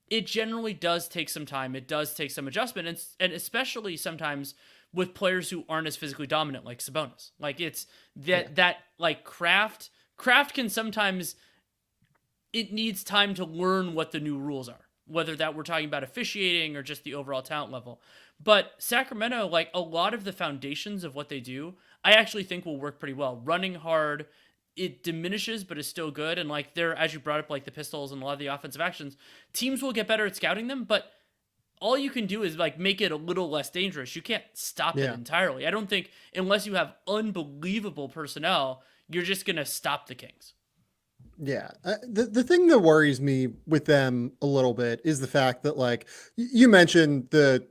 Speaker 2: it generally does take some time. It does take some adjustment, and especially sometimes with players who aren't as physically dominant, like Sabonis. Like, it's that like Kraft can sometimes, it needs time to learn what the new rules are, whether that we're talking about officiating or just the overall talent level. But Sacramento, like, a lot of the foundations of what they do, I actually think will work pretty well. Running hard, it diminishes, but is still good. And like, they're, as you brought up, like the pistols and a lot of the offensive actions, teams will get better at scouting them, but all you can do is like make it a little less dangerous. You can't stop it entirely. I don't think, unless you have unbelievable personnel, you're just going to stop the Kings.
Speaker 1: Yeah. The thing that worries me with them a little bit is the fact that, like, you mentioned the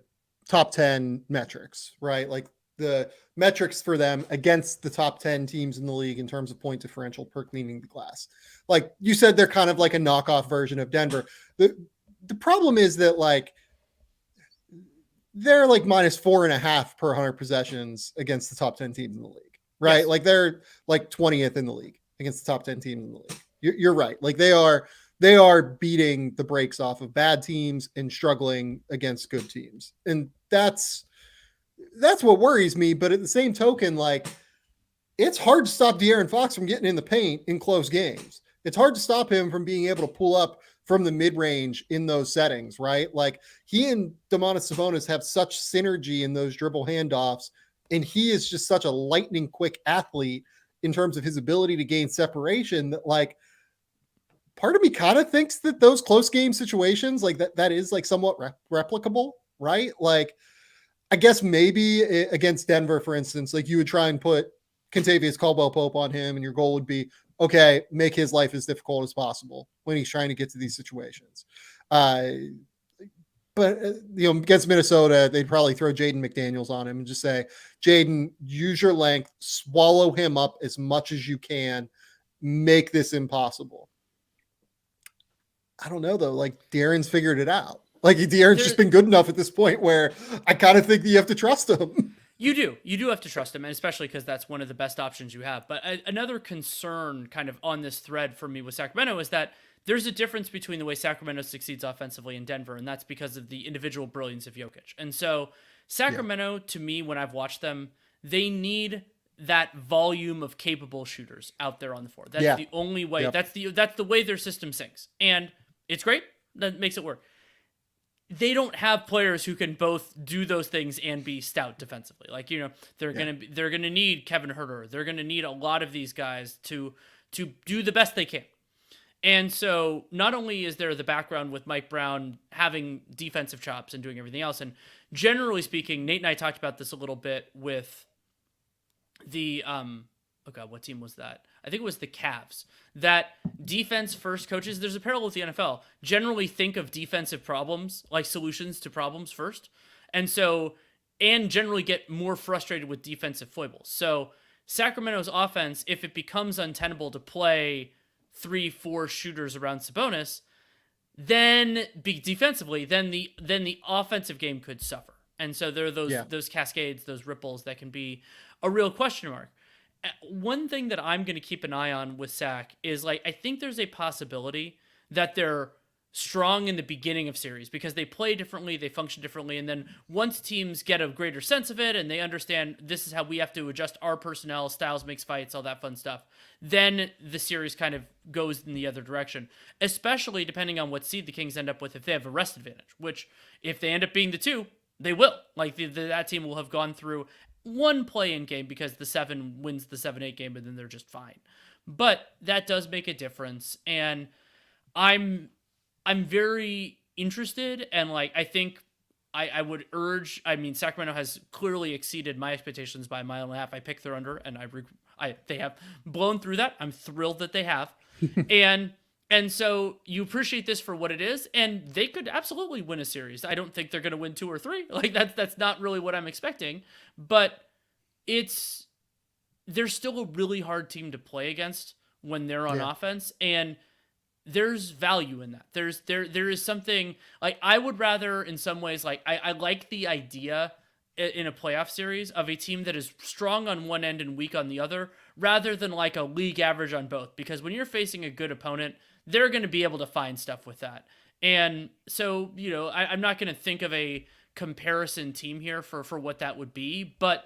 Speaker 1: top 10 metrics, right? Like, the metrics for them against the top 10 teams in the league in terms of point differential per cleaning the glass. Like you said, they're kind of like a knockoff version of Denver. The problem is that, like, they're like -4.5 per 100 possessions against the top 10 teams in the league, right? Yes. Like, they're like 20th in the league against the top 10 teams in the league. You're right. Like, they are beating the brakes off of bad teams and struggling against good teams. And that's what worries me. But at the same token, like, it's hard to stop De'Aaron Fox from getting in the paint in close games. It's hard to stop him from being able to pull up from the mid-range in those settings, right? Like, he and Domantas Sabonis have such synergy in those dribble handoffs, and he is just such a lightning quick athlete in terms of his ability to gain separation that, like, part of me kind of thinks that those close game situations, like, that is like somewhat replicable, right? Like, I guess maybe against Denver, for instance, like, you would try and put Kentavious Caldwell-Pope on him, and your goal would be, okay, make his life as difficult as possible when he's trying to get to these situations. But against Minnesota, they'd probably throw Jaden McDaniels on him and just say, Jaden, use your length, swallow him up as much as you can, make this impossible. I don't know, though. Like, De'Aaron's figured it out. Like, De'Aaron's just been good enough at this point where I kind of think that you have to trust him.
Speaker 2: You do have to trust him, and especially because that's one of the best options you have. But another concern kind of on this thread for me with Sacramento is that there's a difference between the way Sacramento succeeds offensively in Denver, and that's because of the individual brilliance of Jokic. And so Sacramento, to me, when I've watched them, they need that volume of capable shooters out there on the floor. That's the only way. Yep. That's the way their system syncs. And it's great. That makes it work. they don't have players who can both do those things and be stout defensively. Like, they're gonna need Kevin Huerter. They're gonna need a lot of these guys to do the best they can. And so not only is there the background with Mike Brown having defensive chops and doing everything else, and generally speaking, Nate and I talked about this a little bit with the oh god, what team was that? I think it was the Cavs. That defense first coaches, there's a parallel with the NFL, generally think of defensive problems, like solutions to problems first. And so, and generally get more frustrated with defensive foibles. So Sacramento's offense, if it becomes untenable to play 3-4 shooters around Sabonis, then defensively, then the offensive game could suffer. And so there are those cascades, those ripples that can be a real question mark. One thing that I'm going to keep an eye on with Sac is, like, I think there's a possibility that they're strong in the beginning of series because they play differently, they function differently, and then once teams get a greater sense of it and they understand this is how we have to adjust our personnel, styles makes fights, all that fun stuff, then the series kind of goes in the other direction, especially depending on what seed the Kings end up with if they have a rest advantage, which if they end up being the 2, they will. Like, that team will have gone through one play-in game because the 7 wins the 7-8 game and then they're just fine. But that does make a difference, and I'm very interested, and, like, I think I would urge. I mean, Sacramento has clearly exceeded my expectations by a mile and a half. I picked their under, and they have blown through that. I'm thrilled that they have, and so you appreciate this for what it is, and they could absolutely win a series. I don't think they're going to win 2 or 3. Like, that's not really what I'm expecting, but they're still a really hard team to play against when they're on offense, and there's value in that. There is something, like, I would rather, in some ways, like, I like the idea in a playoff series of a team that is strong on one end and weak on the other, rather than like a league average on both. Because when you're facing a good opponent, they're going to be able to find stuff with that. And so, I'm not going to think of a comparison team here for what that would be, but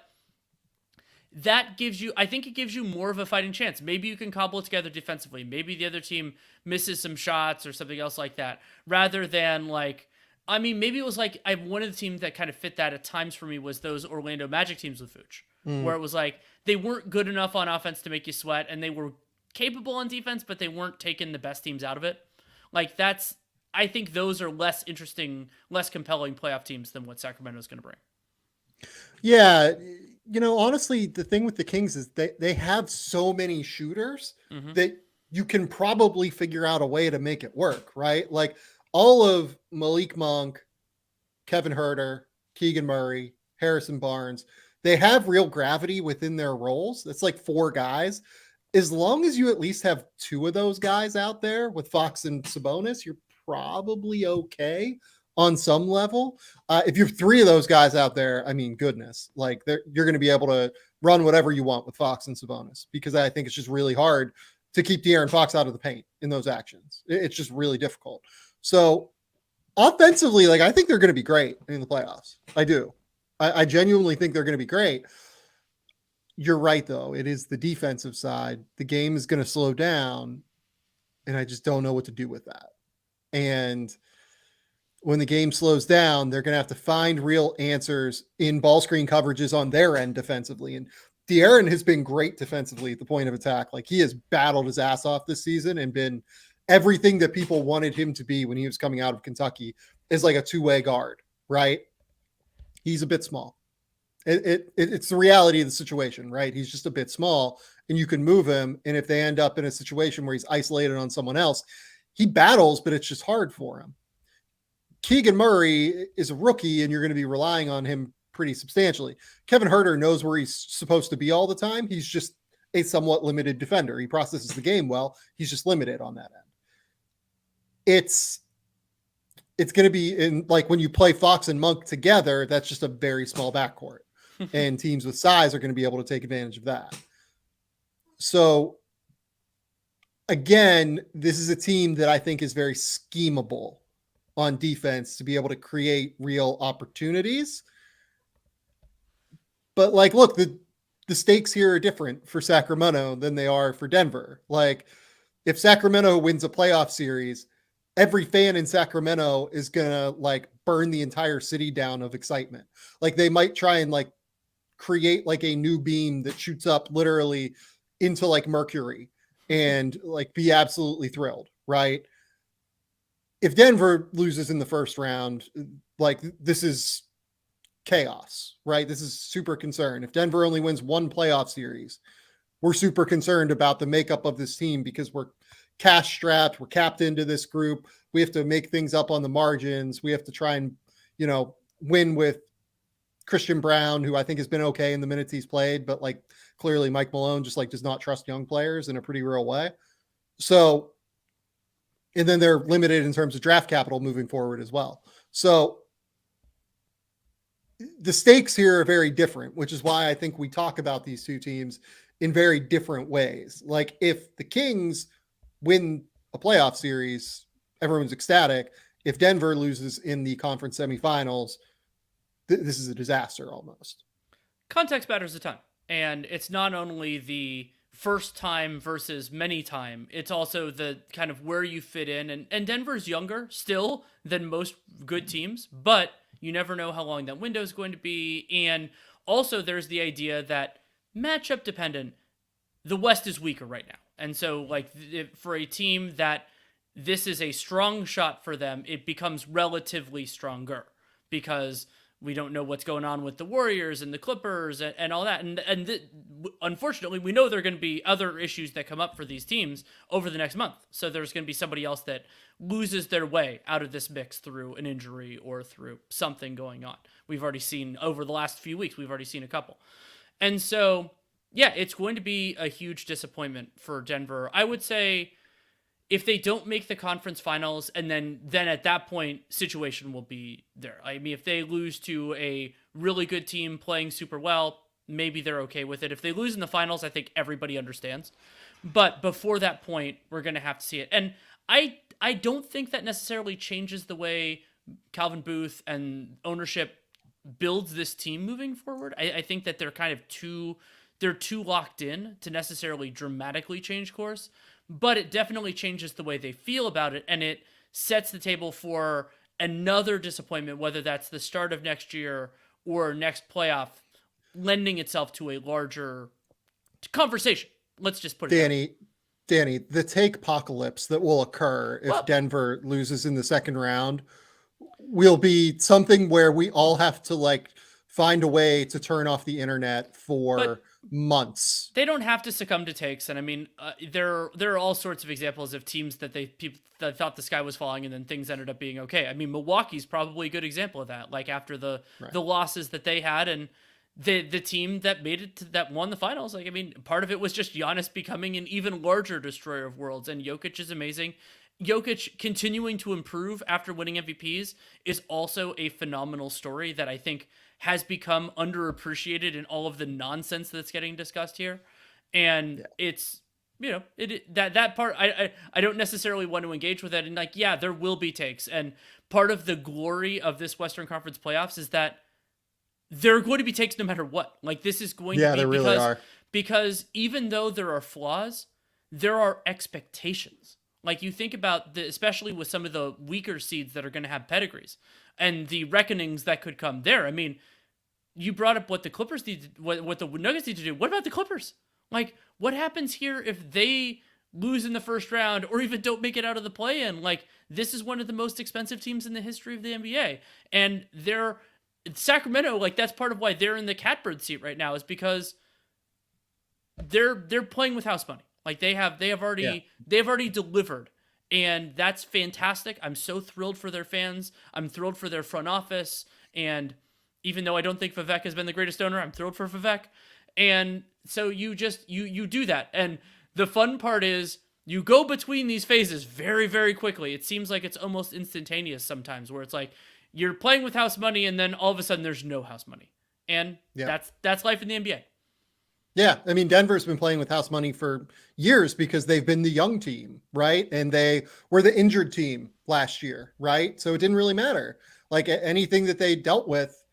Speaker 2: that gives you, I think it gives you more of a fighting chance. Maybe you can cobble it together defensively. Maybe the other team misses some shots or something else like that, rather than, like, I mean, maybe it was like, one of the teams that kind of fit that at times for me was those Orlando Magic teams with Vooch, where it was like, they weren't good enough on offense to make you sweat, and they were capable on defense, but they weren't taking the best teams out of it. Like, I think those are less interesting, less compelling playoff teams than what Sacramento is going to bring.
Speaker 1: Yeah. Honestly, the thing with the Kings is they have so many shooters that you can probably figure out a way to make it work, right? Like, all of Malik Monk, Kevin Huerter, Keegan Murray, Harrison Barnes, they have real gravity within their roles. That's like 4 guys. As long as you at least have 2 of those guys out there with Fox and Sabonis, you're probably okay on some level. If you have 3 of those guys out there, I mean, goodness, like, you're going to be able to run whatever you want with Fox and Sabonis, because I think it's just really hard to keep De'Aaron Fox out of the paint in those actions. It's just really difficult. So offensively, like, I think they're going to be great in the playoffs. I do. I genuinely think they're going to be great. You're right, though. It is the defensive side. The game is going to slow down, and I just don't know what to do with that. And when the game slows down, they're going to have to find real answers in ball screen coverages on their end defensively. And De'Aaron has been great defensively at the point of attack. Like, he has battled his ass off this season and been everything that people wanted him to be when he was coming out of Kentucky, is like a 2-way guard, right? He's a bit small. It's the reality of the situation, right? He's just a bit small, and you can move him. And if they end up in a situation where he's isolated on someone else, he battles, but it's just hard for him. Keegan Murray is a rookie, and you're going to be relying on him pretty substantially. Kevin Huerter knows where he's supposed to be all the time. He's just a somewhat limited defender. He processes the game well. He's just limited on that end. It's going to be in, like, when you play Fox and Monk together, that's just a very small backcourt, and teams with size are going to be able to take advantage of that. So again, this is a team that I think is very schemable on defense to be able to create real opportunities. But, like, look, the stakes here are different for Sacramento than they are for Denver. Like, if Sacramento wins a playoff series, every fan in Sacramento is going to, like, burn the entire city down of excitement. Like they might try and like create like a new beam that shoots up literally into like Mercury and like be absolutely thrilled, right? If Denver loses in the first round, like this is chaos, right? This is super concern. If Denver only wins one playoff series, we're super concerned about the makeup of this team because we're cash strapped, we're capped into this group. We have to make things up on the margins. We have to try and, win with Christian Brown, who I think has been okay in the minutes he's played, but like clearly Mike Malone just like does not trust young players in a pretty real way. So, and then they're limited in terms of draft capital moving forward as well. So the stakes here are very different, which is why I think we talk about these two teams in very different ways. Like if the Kings win a playoff series, everyone's ecstatic. If Denver loses in the conference semifinals, this is a disaster almost.
Speaker 2: Context matters a ton. And it's not only the first time versus many time, it's also the kind of where you fit in. And Denver's younger still than most good teams, but you never know how long that window is going to be. And also there's the idea that matchup dependent, the West is weaker right now. And so like for a team that this is a strong shot for them, it becomes relatively stronger because we don't know what's going on with the Warriors and the Clippers and all that. And unfortunately, we know there are going to be other issues that come up for these teams over the next month. So there's going to be somebody else that loses their way out of this mix through an injury or through something going on. We've already seen over the last few weeks, we've already seen a couple. And so, yeah, it's going to be a huge disappointment for Denver. I would say if they don't make the conference finals, and then at that point, situation will be there. I mean, if they lose to a really good team playing super well, maybe they're okay with it. If they lose in the finals, I think everybody understands. But before that point, we're going to have to see it. And I don't think that necessarily changes the way Calvin Booth and ownership builds this team moving forward. I think that they're kind of too locked in to necessarily dramatically change course. But it definitely changes the way they feel about it, and it sets the table for another disappointment, whether that's the start of next year or next playoff, lending itself to a larger conversation. Let's just put it
Speaker 1: Danny, the take apocalypse that will occur if Denver loses in the second round will be something where we all have to like find a way to turn off the internet for months.
Speaker 2: They don't have to succumb to takes, and I mean, there are all sorts of examples of teams that people that thought the sky was falling, and then things ended up being okay. I mean, Milwaukee's probably a good example of that. Like after the losses that they had, and the team that made it that won the finals. Like I mean, part of it was just Giannis becoming an even larger destroyer of worlds, and Jokic is amazing. Jokic continuing to improve after winning MVPs is also a phenomenal story that I think has become underappreciated in all of the nonsense that's getting discussed here. And it's, that part, I don't necessarily want to engage with it. And like, yeah, there will be takes. And part of the glory of this Western Conference playoffs is that there are going to be takes no matter what. Like this is going to be
Speaker 1: there really are.
Speaker 2: Because even though there are flaws, there are expectations. Like you think about especially with some of the weaker seeds that are going to have pedigrees and the reckonings that could come there. I mean, you brought up what the Clippers need, what the Nuggets need to do. What about the Clippers? Like, what happens here if they lose in the first round or even don't make it out of the play-in? Like, this is one of the most expensive teams in the history of the NBA, and Sacramento. Like, that's part of why they're in the catbird seat right now is because they're playing with house money. Like they have already delivered, and that's fantastic. I'm so thrilled for their fans. I'm thrilled for their front office, and even though I don't think Vivek has been the greatest owner, I'm thrilled for Vivek. And so you just you do that, and the fun part is you go between these phases very, very quickly. It seems like it's almost instantaneous sometimes, where it's like you're playing with house money, and then all of a sudden there's no house money, and that's life in the NBA.
Speaker 1: Yeah, I mean, Denver's been playing with house money for years because they've been the young team, right? And they were the injured team last year, right? So it didn't really matter. Like anything that they dealt with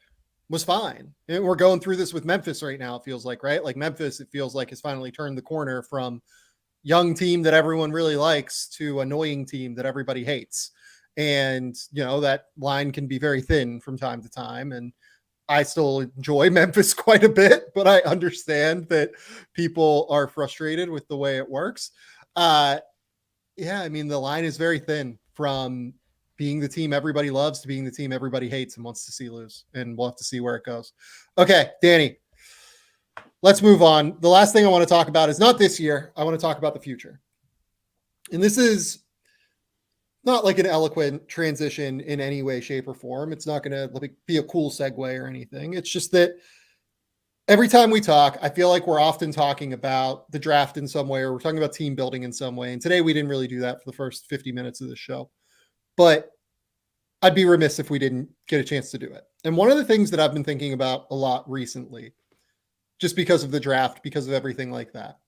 Speaker 1: was fine. And we're going through this with Memphis right now, it feels like, right? Like Memphis, it feels like has finally turned the corner from young team that everyone really likes to annoying team that everybody hates. And, that line can be very thin from time to time. And I still enjoy Memphis quite a bit, but I understand that people are frustrated with the way it works. Yeah, I mean, the line is very thin from being the team everybody loves to being the team everybody hates and wants to see lose. And we'll have to see where it goes. Okay, Danny, let's move on. The last thing I want to talk about is not this year. I want to talk about the future. And this is not like an eloquent transition in any way, shape, or form. It's not going to be a cool segue or anything. It's just that every time we talk, I feel like we're often talking about the draft in some way, or we're talking about team building in some way. And today we didn't really do that for the first 50 minutes of the show. But I'd be remiss if we didn't get a chance to do it. And one of the things that I've been thinking about a lot recently, just because of the draft, because of everything like that,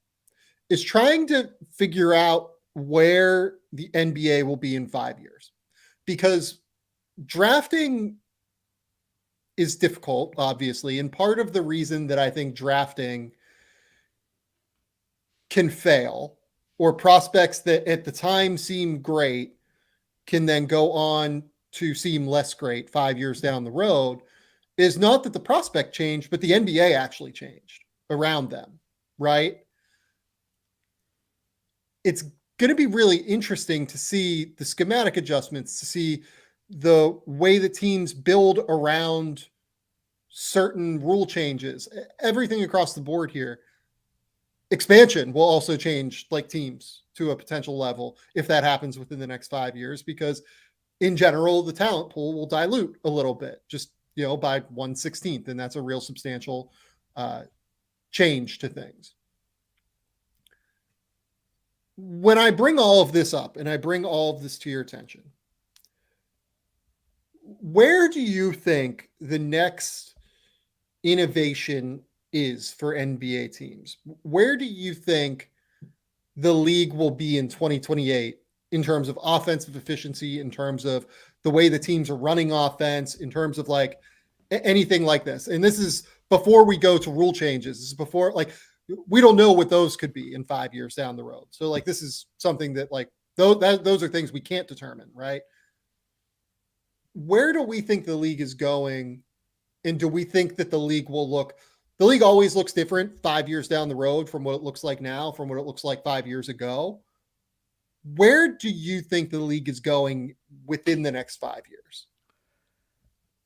Speaker 1: is trying to figure out where the NBA will be in 5 years. Because drafting is difficult, obviously. And part of the reason that I think drafting can fail, or prospects that at the time seem great can then go on to seem less great 5 years down the road, is not that the prospect changed, but the NBA actually changed around them, right? It's going to be really interesting to see the schematic adjustments, to see the way that teams build around certain rule changes, everything across the board here. Expansion will also change like teams to a potential level if that happens within the next 5 years, because in general, the talent pool will dilute a little bit, just, by 1/16th. And that's a real substantial change to things. When I bring all of this up and I bring all of this to your attention, where do you think the next innovation is for NBA teams? Where do you think the league will be in 2028 in terms of offensive efficiency, in terms of the way the teams are running offense, in terms of like anything like this? And this is before we go to rule changes. This is before, like, we don't know what those could be in 5 years down the road. So like, this is something that like, those are things we can't determine, right? Where do we think the league is going? And do we think that the league always looks different 5 years down the road from what it looks like now, from what it looks like 5 years ago? Where do you think the league is going within the next 5 years?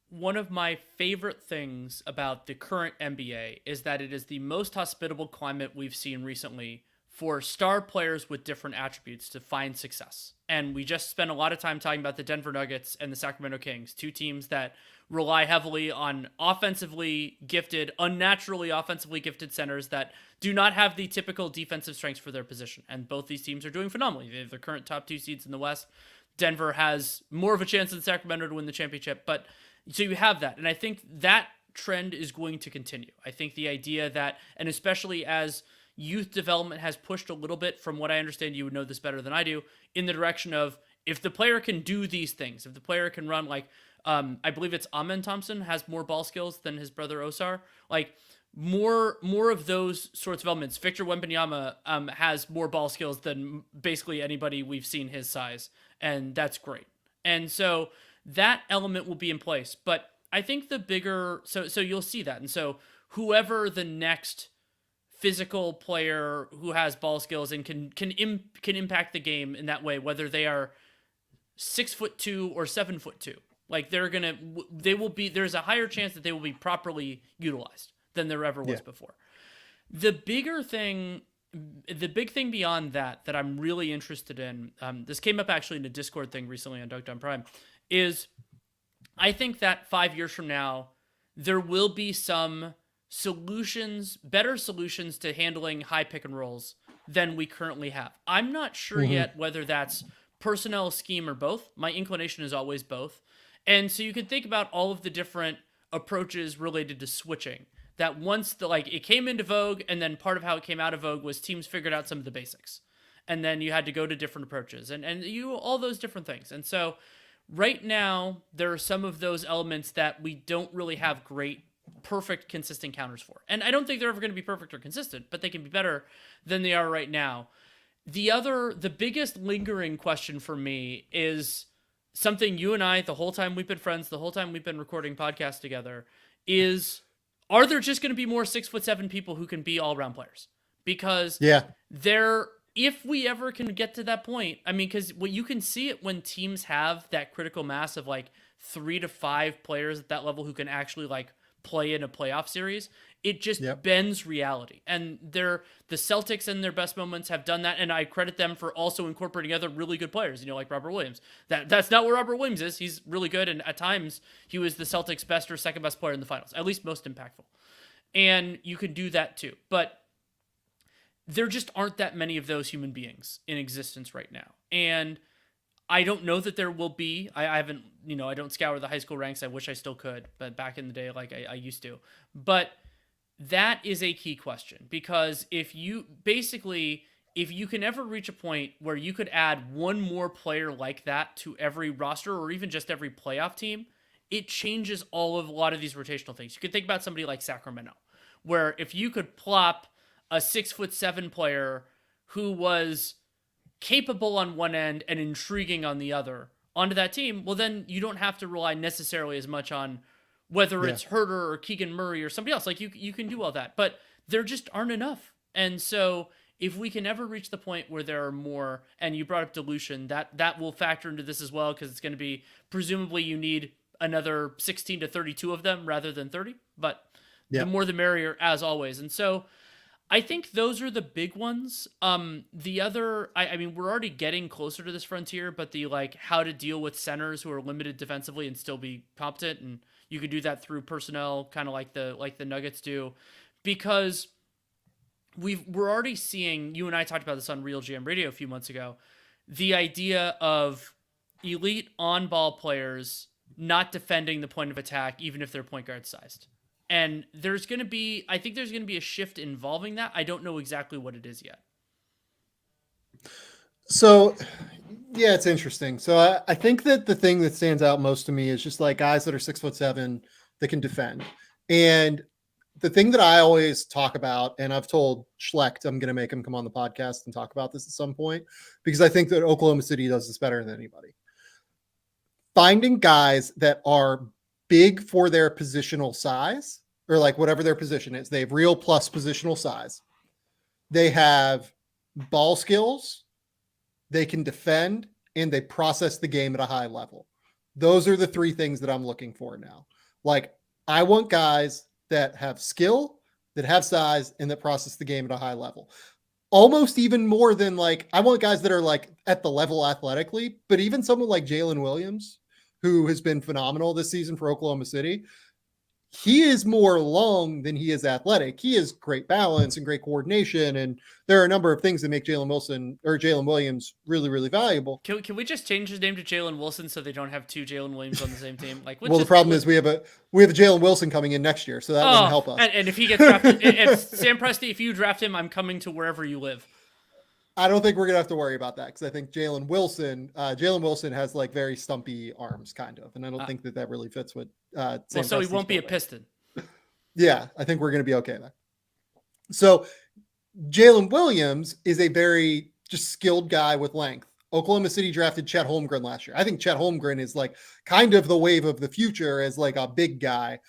Speaker 2: One of my favorite things about the current NBA is that it is the most hospitable climate we've seen recently for star players with different attributes to find success. And we just spent a lot of time talking about the Denver Nuggets and the Sacramento Kings, two teams that rely heavily on offensively gifted, unnaturally offensively gifted centers that do not have the typical defensive strengths for their position. And both these teams are doing phenomenally. They have the current top two seeds in the West. Denver has more of a chance than Sacramento to win the championship, but so you have that. And I think that trend is going to continue. I think the idea that, and especially as youth development has pushed a little bit, from what I understand, you would know this better than I do, in the direction of, if the player can do these things, if the player can run like, I believe it's Amen Thompson has more ball skills than his brother Osar, like more of those sorts of elements. Victor Wembanyama has more ball skills than basically anybody we've seen his size, and that's great. And so that element will be in place. But I think the bigger, so you'll see that. And so whoever the next physical player who has ball skills and can impact the game in that way, whether they are 6'2" or 7'2", like there's a higher chance that they will be properly utilized than there ever was before. The big thing beyond that I'm really interested in, this came up actually in a Discord thing recently on Dunked on Prime, is I think that 5 years from now, there will be some better solutions to handling high pick and rolls than we currently have. I'm not sure yet whether that's personnel, scheme, or both. My inclination is always both. And so you can think about all of the different approaches related to switching. That once it came into vogue, and then part of how it came out of vogue was teams figured out some of the basics. And then you had to go to different approaches and all those different things. And so right now, there are some of those elements that we don't really have great, perfect, consistent counters for. And I don't think they're ever going to be perfect or consistent, but they can be better than they are right now. The biggest lingering question for me is something you and I, the whole time we've been friends, the whole time we've been recording podcasts together, is are there just going to be more 6'7" people who can be all around players? Because
Speaker 1: Yeah.
Speaker 2: there, if we ever can get to that point, I mean, because what you can see it when teams have that critical mass of like 3 to 5 players at that level who can actually like play in a playoff series, it just
Speaker 1: Yep.
Speaker 2: bends reality. And the Celtics in their best moments have done that, and I credit them for also incorporating other really good players, you know, like Robert Williams. That's not where Robert Williams is. He's really good, and at times he was the Celtics' best or second best player in the finals, at least most impactful. And you can do that too. But there just aren't that many of those human beings in existence right now. And I don't know that there will be. I haven't, you know, I don't scour the high school ranks. I wish I still could, but back in the day, like I used to. But that is a key question, because if you can ever reach a point where you could add one more player like that to every roster or even just every playoff team, it changes a lot of these rotational things. You could think about somebody like Sacramento, where if you could plop a 6'7" player who was capable on one end and intriguing on the other onto that team, well, then you don't have to rely necessarily as much on whether it's Herter or Keegan Murray or somebody else. Like you can do all that, but there just aren't enough. And so if we can ever reach the point where there are more, and you brought up dilution, that will factor into this as well, because it's going to be, presumably you need another 16 to 32 of them rather than 30, but the more the merrier, as always. And so I think those are the big ones. The other, I mean, we're already getting closer to this frontier, but the like how to deal with centers who are limited defensively and still be competent, and you could do that through personnel, kind of like the Nuggets do, because we're already seeing. You and I talked about this on Real GM Radio a few months ago. The idea of elite on-ball players not defending the point of attack, even if they're point guard sized. And I think there's going to be a shift involving that. I don't know exactly what it is yet.
Speaker 1: So, yeah, it's interesting. So I think that the thing that stands out most to me is just like guys that are 6'7" that can defend. And the thing that I always talk about, and I've told Schlecht, I'm going to make him come on the podcast and talk about this at some point, because I think that Oklahoma City does this better than anybody. Finding guys that are big for their positional size, or like whatever their position is. They have real plus positional size. They have ball skills. They can defend, and they process the game at a high level. Those are the 3 things that I'm looking for now. Like, I want guys that have skill, that have size, and that process the game at a high level. Almost even more than like, I want guys that are like at the level athletically, but even someone like Jalen Williams, who has been phenomenal this season for Oklahoma City, he is more long than he is athletic. He has great balance and great coordination, and there are a number of things that make Jalen Williams really, really valuable.
Speaker 2: Can we just change his name to Jalen Wilson so they don't have 2 Jalen Williams on the same team? Like,
Speaker 1: well, the problem is we have a Jalen Wilson coming in next year, so that wouldn't help us.
Speaker 2: And if he gets drafted, if Sam Presti, if you draft him, I'm coming to wherever you live.
Speaker 1: I don't think we're gonna have to worry about that, because I think Jalen Wilson has like very stumpy arms, kind of, and I don't think that really fits with. So
Speaker 2: he won't be a Piston.
Speaker 1: Yeah, I think we're gonna be okay there. So Jalen Williams is a very just skilled guy with length. Oklahoma City drafted Chet Holmgren last year. I think Chet Holmgren is like kind of the wave of the future as like a big guy,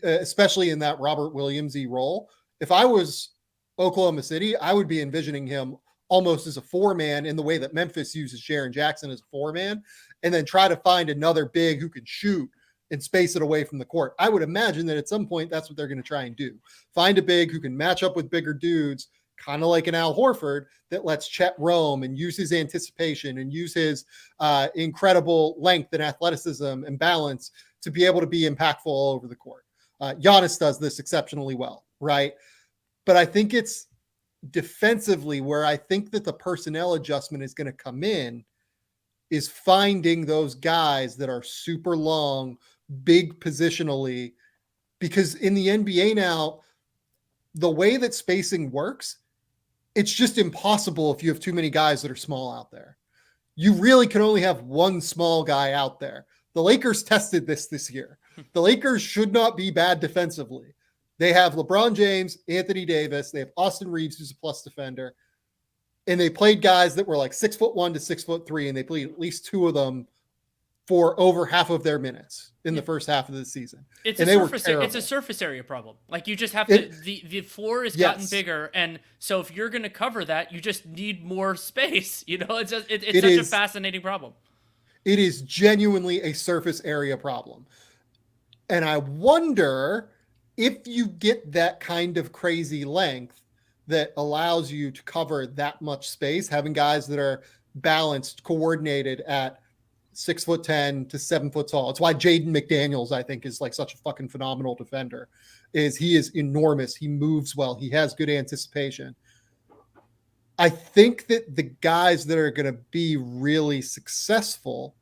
Speaker 1: especially in that Robert Williams-y role. If I was Oklahoma City, I would be envisioning him almost as a 4-man in the way that Memphis uses Jaren Jackson as a 4-man, and then try to find another big who can shoot and space it away from the court. I would imagine that at some point that's what they're going to try and do. Find a big who can match up with bigger dudes, kind of like an Al Horford, that lets Chet roam and use his anticipation and use his incredible length and athleticism and balance to be able to be impactful all over the court. Giannis does this exceptionally well, right? But I think it's defensively where I think that the personnel adjustment is going to come in, is finding those guys that are super long, big positionally, because in the NBA now, the way that spacing works, it's just impossible if you have too many guys that are small out there. You really can only have one small guy out there. The Lakers tested this year. The Lakers should not be bad defensively. They have LeBron James, Anthony Davis. They have Austin Reeves, who's a plus defender. And they played guys that were like 6'1" to 6'3", and they played at least 2 of them for over half of their minutes in the first half of the season.
Speaker 2: It's
Speaker 1: and
Speaker 2: a
Speaker 1: they were
Speaker 2: surface.
Speaker 1: terrible.
Speaker 2: It's a surface area problem. Like you just have to. The floor has gotten bigger, and so if you're going to cover that, you just need more space. You know, it's just it's such a fascinating problem.
Speaker 1: It is genuinely a surface area problem, and I wonder if you get that kind of crazy length that allows you to cover that much space, having guys that are balanced, coordinated at 6'10" to 7 foot tall. It's why Jaden McDaniels, I think, is like such a fucking phenomenal defender. He is enormous. He moves well. He has good anticipation. I think that the guys that are going to be really successful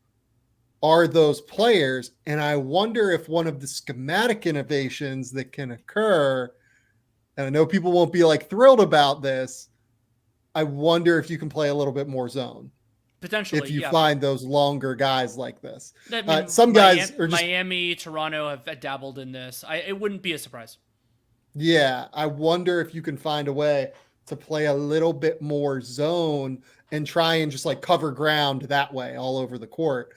Speaker 1: are those players. And I wonder if one of the schematic innovations that can occur, and I know people won't be like thrilled about this, I wonder if you can play a little bit more zone.
Speaker 2: Potentially,
Speaker 1: if you find those longer guys like this.
Speaker 2: I mean,
Speaker 1: some guys are just...
Speaker 2: Miami, Toronto have dabbled in this. It wouldn't be a surprise.
Speaker 1: Yeah, I wonder if you can find a way to play a little bit more zone and try and just like cover ground that way all over the court.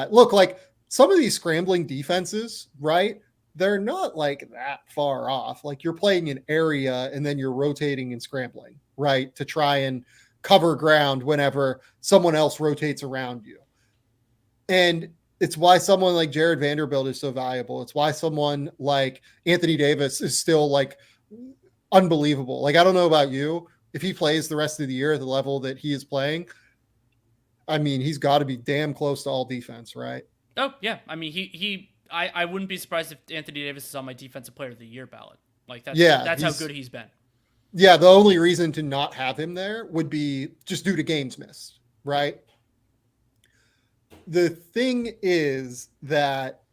Speaker 1: Look, like some of these scrambling defenses, right? They're not like that far off. Like you're playing an area and then you're rotating and scrambling, right? To try and cover ground whenever someone else rotates around you. And it's why someone like Jared Vanderbilt is so valuable. It's why someone like Anthony Davis is still like unbelievable. Like, I don't know about you, if he plays the rest of the year at the level that he is playing, I mean, he's got to be damn close to all defense, right?
Speaker 2: Oh yeah. I mean, I wouldn't be surprised if Anthony Davis is on my defensive player of the year ballot. Like that's how good he's been.
Speaker 1: Yeah, the only reason to not have him there would be just due to games missed, right? The thing is that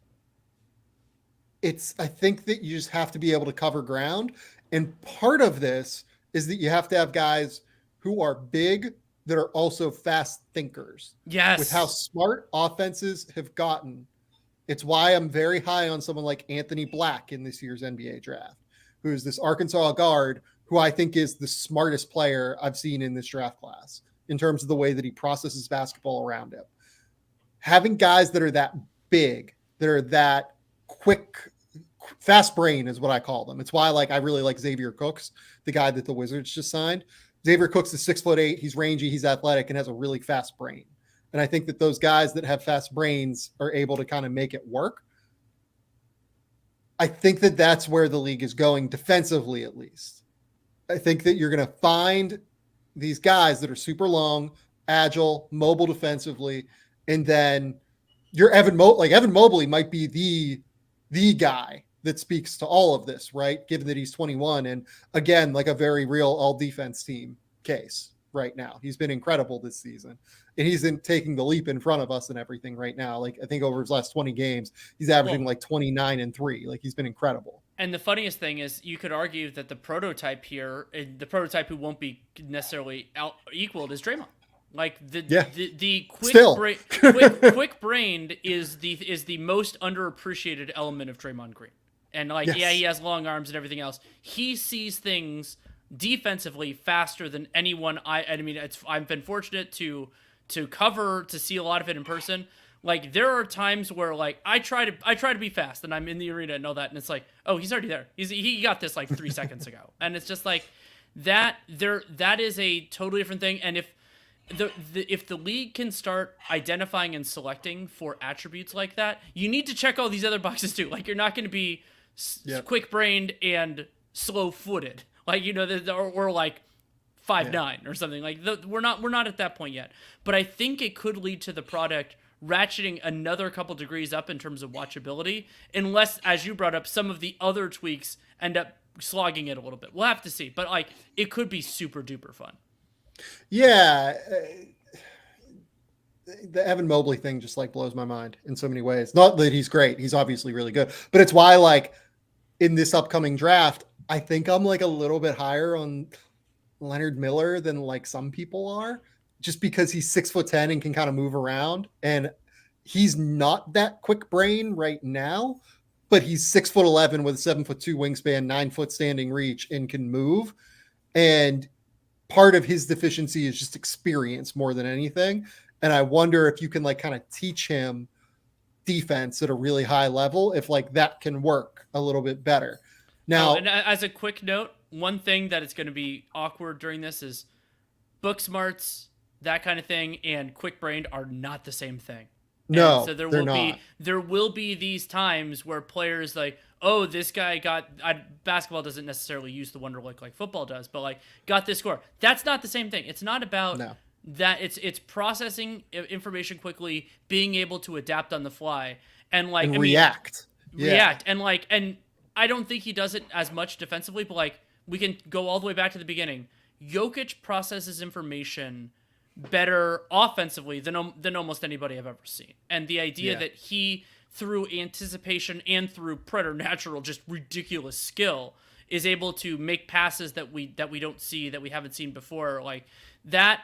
Speaker 1: I think that you just have to be able to cover ground. And part of this is that you have to have guys who are big that are also fast thinkers.
Speaker 2: Yes.
Speaker 1: With how smart offenses have gotten. It's why I'm very high on someone like Anthony Black in this year's NBA draft, who is this Arkansas guard who I think is the smartest player I've seen in this draft class in terms of the way that he processes basketball around him. Having guys that are that big, that are that quick, fast brain is what I call them. It's why I really like Xavier Cooks, the guy that the Wizards just signed. Xavier Cooks is 6'8". He's rangy, he's athletic, and has a really fast brain. And I think that those guys that have fast brains are able to kind of make it work. I think that that's where the league is going defensively, at least. I think that you're going to find these guys that are super long, agile, mobile defensively, and then your Evan Mobley might be the guy that speaks to all of this, right? Given that he's 21 and again, like a very real all defense team case right now. He's been incredible this season, and he's taking the leap in front of us and everything right now. Like I think over his last 20 games, he's averaging 29 and 3. Like he's been incredible.
Speaker 2: And the funniest thing is you could argue that the prototype here, the prototype who won't be necessarily equaled is Draymond. Like the quick brained is the most underappreciated element of Draymond Green. And he has long arms and everything else. He sees things defensively faster than anyone. I mean, I've been fortunate to see a lot of it in person. Like there are times where I try to be fast and I'm in the arena and all that, and it's like, oh, he's already there. He got this 3 seconds ago, and it's just like that. That is a totally different thing. And if the league can start identifying and selecting for attributes like that, you need to check all these other boxes too. Like you're not going to be quick-brained and slow-footed, or 5'9" or something. We're not at that point yet. But I think it could lead to the product ratcheting another couple degrees up in terms of watchability, unless, as you brought up, some of the other tweaks end up slogging it a little bit. We'll have to see. But it could be super duper fun.
Speaker 1: Yeah. The Evan Mobley thing just blows my mind in so many ways. Not that he's great. He's obviously really good, but it's why in this upcoming draft, I think I'm a little bit higher on Leonard Miller than some people are, just because he's 6'10" and can kind of move around. And he's not that quick brain right now, but he's 6'11" with a 7'2" wingspan, 9 foot standing reach, and can move. And part of his deficiency is just experience more than anything. And I wonder if you can kind of teach him defense at a really high level if like that can work a little bit better.
Speaker 2: Oh,
Speaker 1: Now,
Speaker 2: and as a quick note, one thing that is going to be awkward during this is book smarts, that kind of thing, and quick brained are not the same thing. And so
Speaker 1: no, they're not.
Speaker 2: there will be these times where players like, oh, this guy got basketball doesn't necessarily use the Wonderlic like football does, but like got this score. That's not the same thing. It's not about
Speaker 1: No.
Speaker 2: that. It's processing information quickly, being able to adapt on the fly, and like
Speaker 1: And
Speaker 2: I mean
Speaker 1: react. Yeah.
Speaker 2: react and I don't think he does it as much defensively, but like we can go all the way back to the beginning. Jokic processes information better offensively than almost anybody I've ever seen. And the idea that he, through anticipation and through preternatural, just ridiculous skill, is able to make passes that we don't see, that we haven't seen before, like that's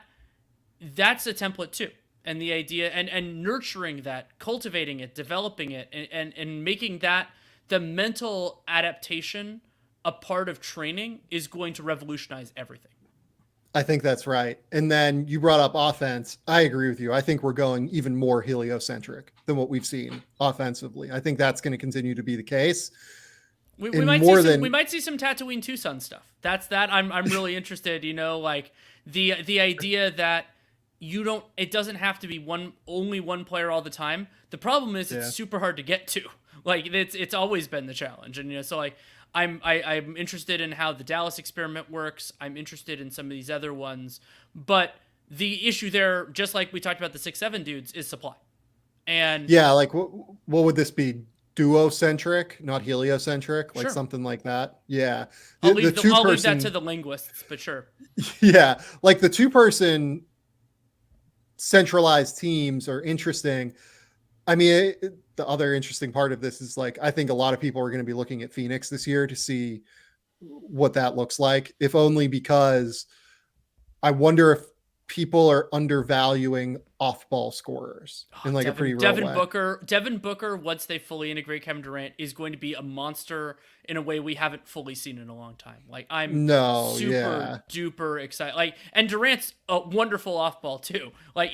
Speaker 2: a template too. And the idea and nurturing that, cultivating it, developing it, and making that the mental adaptation a part of training is going to revolutionize everything.
Speaker 1: I think that's right. And then you brought up offense. I agree with you. I think we're going even more heliocentric than what we've seen offensively. I think that's going to continue to be the case.
Speaker 2: We might see some Tatooine Tucson stuff. I'm really interested, like the idea that it doesn't have to be only one player all the time. The problem is it's super hard to get to. Like it's always been the challenge. And so like I'm interested in how the Dallas experiment works. I'm interested in some of these other ones, but the issue there, just like we talked about the 6'7" dudes, is supply. And
Speaker 1: like what would this be? Duocentric, not heliocentric, like
Speaker 2: sure.
Speaker 1: something like that. Yeah.
Speaker 2: I'll leave that to the linguists, but sure.
Speaker 1: Yeah. Like the 2-person centralized teams are interesting. I mean, the other interesting part of this is like, I think a lot of people are going to be looking at Phoenix this year to see what that looks like, if only because I wonder if people are undervaluing off-ball scorers in like a pretty real way.
Speaker 2: Devin Booker, once they fully integrate Kevin Durant, is going to be a monster in a way we haven't fully seen in a long time. Like I'm super duper excited. Like, and Durant's a wonderful off-ball too. Like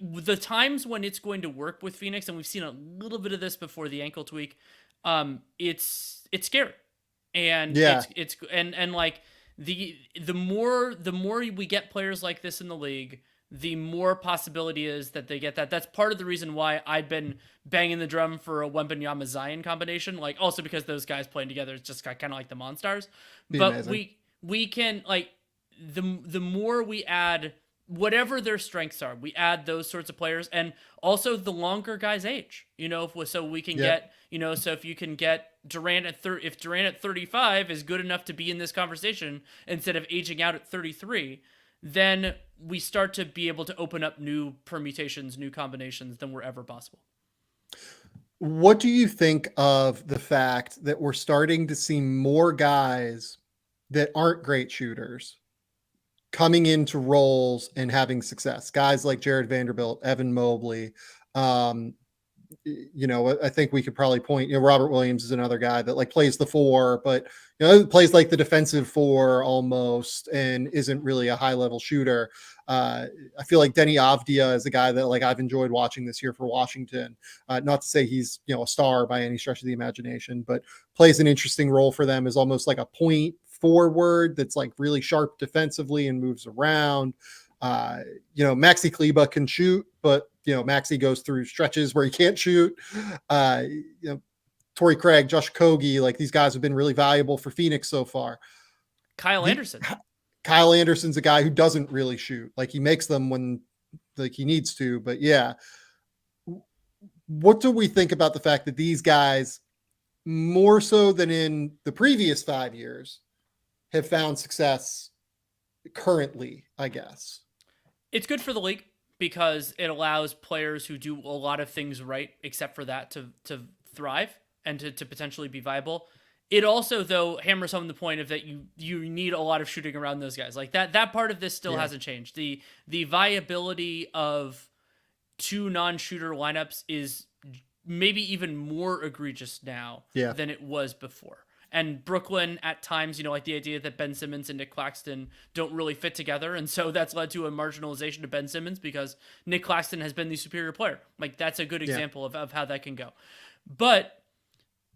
Speaker 2: the times when it's going to work with Phoenix, and we've seen a little bit of this before the ankle tweak, it's scary. And it's like the more we get players like this in the league, the more possibility is that they get that. That's part of the reason why I've been banging the drum for a Wembanyama Zion combination. Like also because those guys playing together is just kind of like the Monstars. But amazing. we can like the more we add whatever their strengths are, we add those sorts of players, and also the longer guys age. So we can get so if you can get Durant if Durant at 35 is good enough to be in this conversation instead of aging out at 33, then we start to be able to open up new permutations, new combinations than were ever possible.
Speaker 1: What do you think of the fact that we're starting to see more guys that aren't great shooters coming into roles and having success? Guys like Jared Vanderbilt, Evan Mobley, I think we could probably point, Robert Williams is another guy that like plays the 4, but plays like the defensive 4 almost, and isn't really a high level shooter. I feel like Denny Avdia is a guy that like I've enjoyed watching this year for Washington. Not to say he's a star by any stretch of the imagination, but plays an interesting role for them as almost like a point forward that's like really sharp defensively and moves around. Maxi Kleba can shoot, but Maxi goes through stretches where he can't shoot. Torrey Craig, Josh Kogi, like these guys have been really valuable for Phoenix so far.
Speaker 2: Kyle
Speaker 1: Anderson's a guy who doesn't really shoot. Like he makes them when like he needs to, but yeah. What do we think about the fact that these guys, more so than in the previous 5 years, have found success currently, I guess?
Speaker 2: It's good for the league because it allows players who do a lot of things right, except for that, to thrive and to potentially be viable. It also, though, hammers home the point of that you need a lot of shooting around those guys. Like that part of this still hasn't changed. The viability of 2 non-shooter lineups is maybe even more egregious now than it was before. And Brooklyn at times, like the idea that Ben Simmons and Nick Claxton don't really fit together. And so that's led to a marginalization of Ben Simmons because Nick Claxton has been the superior player. Like that's a good
Speaker 1: Yeah.
Speaker 2: example of how that can go. But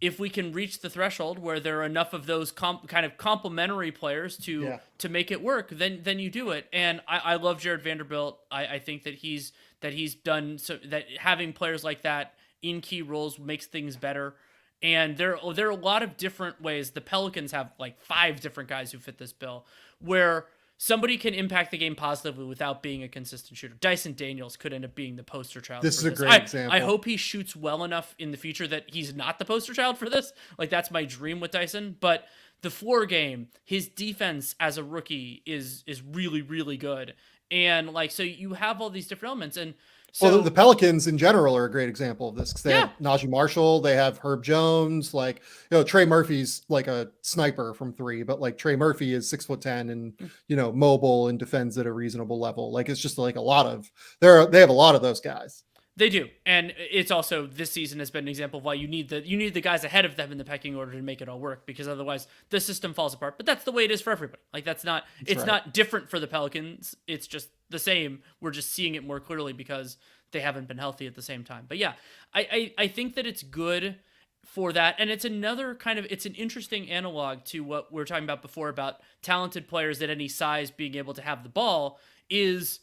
Speaker 2: if we can reach the threshold where there are enough of those kind of complementary players to make it work, then you do it. And I love Jared Vanderbilt. I think that he's done so that having players like that in key roles makes things better. And there are a lot of different ways. The Pelicans have like 5 different guys who fit this bill where somebody can impact the game positively without being a consistent shooter. Dyson Daniels could end up being the poster child.
Speaker 1: This
Speaker 2: for
Speaker 1: is a great example.
Speaker 2: I hope he shoots well enough in the future that he's not the poster child for this. Like that's my dream with Dyson. But the floor game, his defense as a rookie is really, really good. And like, so you have all these different elements. And so
Speaker 1: well, the Pelicans in general are a great example of this because they have Najee Marshall, they have Herb Jones, like Trey Murphy's like a sniper from 3, but like Trey Murphy is 6'10" and mobile and defends at a reasonable level. Like it's just like they have a lot of those guys.
Speaker 2: They do, and it's also this season has been an example of why you need the guys ahead of them in the pecking order to make it all work because otherwise the system falls apart. But that's the way it is for everybody. Like it's not different for the Pelicans. It's just the same. We're just seeing it more clearly because they haven't been healthy at the same time. But yeah, I think that it's good for that, and it's another it's an interesting analog to what we were talking about before about talented players at any size being able to have the ball is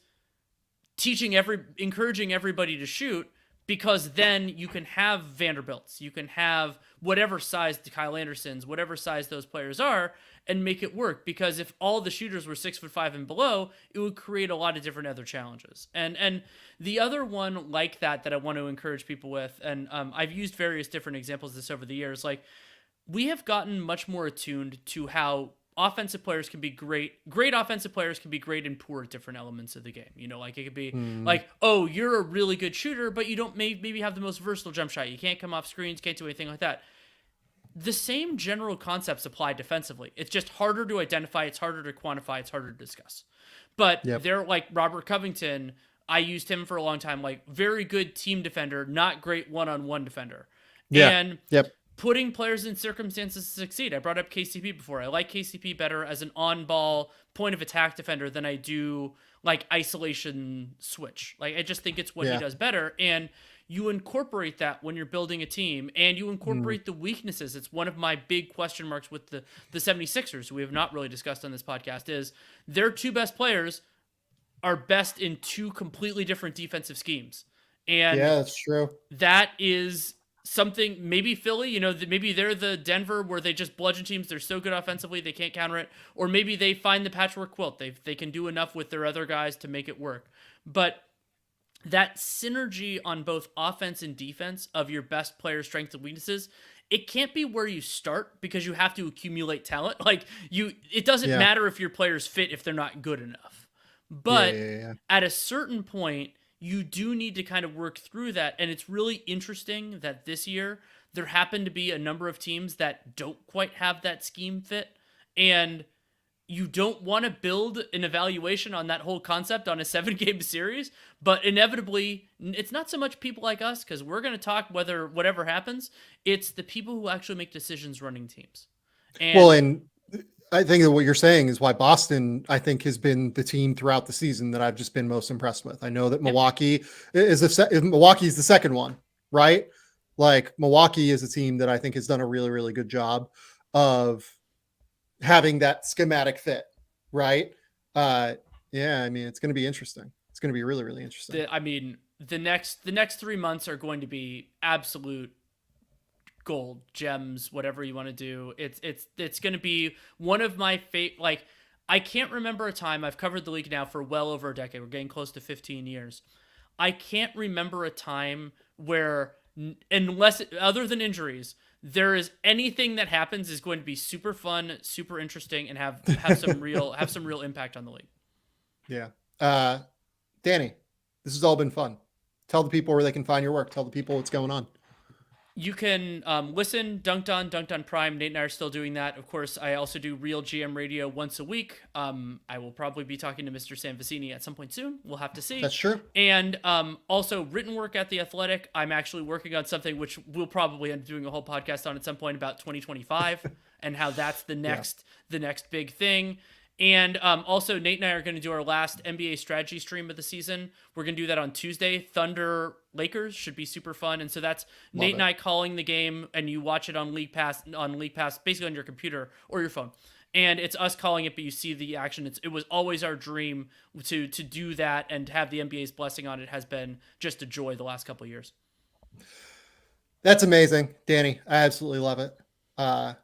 Speaker 2: encouraging everybody to shoot because then you can have Vanderbilts, you can have whatever size the Kyle Andersons, whatever size those players are, and make it work. Because if all the shooters were 6'5" and below, it would create a lot of different other challenges. And the other one like that I want to encourage people with, and I've used various different examples of this over the years, like we have gotten much more attuned to how offensive players can be great offensive players can be great and poor at different elements of the game. Like it could be like, oh, you're a really good shooter, but you don't maybe have the most versatile jump shot. You can't come off screens, can't do anything like that. The same general concepts apply defensively. It's just harder to identify, it's harder to quantify, it's harder to discuss. But they're like Robert Covington, I used him for a long time, like very good team defender, not great one-on-one defender. And putting players in circumstances to succeed. I brought up KCP before. I like KCP better as an on-ball point of attack defender than I do like isolation switch. Like I just think it's what he does better. And you incorporate that when you're building a team and you incorporate the weaknesses. It's one of my big question marks with the 76ers, who we have not really discussed on this podcast, is their 2 best players are best in 2 completely different defensive schemes. And
Speaker 1: yeah, that's true.
Speaker 2: That is something, maybe Philly, maybe they're the Denver where they just bludgeon teams. They're so good offensively they can't counter it. Or maybe they find the patchwork quilt. They can do enough with their other guys to make it work. But that synergy on both offense and defense of your best players' strengths and weaknesses, it can't be where you start because you have to accumulate talent. Like it doesn't matter if your players fit if they're not good enough. But at a certain point, you do need to kind of work through that. And it's really interesting that this year there happened to be a number of teams that don't quite have that scheme fit. And you don't want to build an evaluation on that whole concept on a 7-game series, but inevitably it's not so much people like us, because we're going to talk whatever happens. It's the people who actually make decisions running teams.
Speaker 1: And I think that what you're saying is why Boston, I think, has been the team throughout the season that I've just been most impressed with. I know that Milwaukee Milwaukee's the second one, right? Like Milwaukee is a team that I think has done a really, really good job of having that schematic fit, right? I mean, it's going to be interesting. It's going to be really, really interesting.
Speaker 2: The next 3 months are going to be absolute gold, gems, whatever you want to do. It's going to be one of my favorite. Like, I can't remember a time. I've covered the league now for well over a decade. We're getting close to 15 years. I can't remember a time where, unless other than injuries, there is anything that happens is going to be super fun, super interesting, and have some real impact on the league.
Speaker 1: Yeah. Danny, this has all been fun. Tell the people where they can find your work. Tell the people what's going on.
Speaker 2: You can listen, Dunked on Prime. Nate and I are still doing that. Of course, I also do Real GM Radio once a week. I will probably be talking to Mr. Sanvicini at some point soon. We'll have to see.
Speaker 1: That's true.
Speaker 2: And also written work at The Athletic. I'm actually working on something which we'll probably end up doing a whole podcast on at some point about 2025. and how that's the next big thing. And also, Nate and I are going to do our last NBA strategy stream of the season. We're going to do that on Tuesday. Thunder Lakers should be super fun. And so that's Nate and I calling the game, and you watch it on League Pass, basically on your computer or your phone. And it's us calling it, but you see the action. It was always our dream to do that, and have the NBA's blessing on it has been just a joy the last couple of years.
Speaker 1: That's amazing, Danny. I absolutely love it. I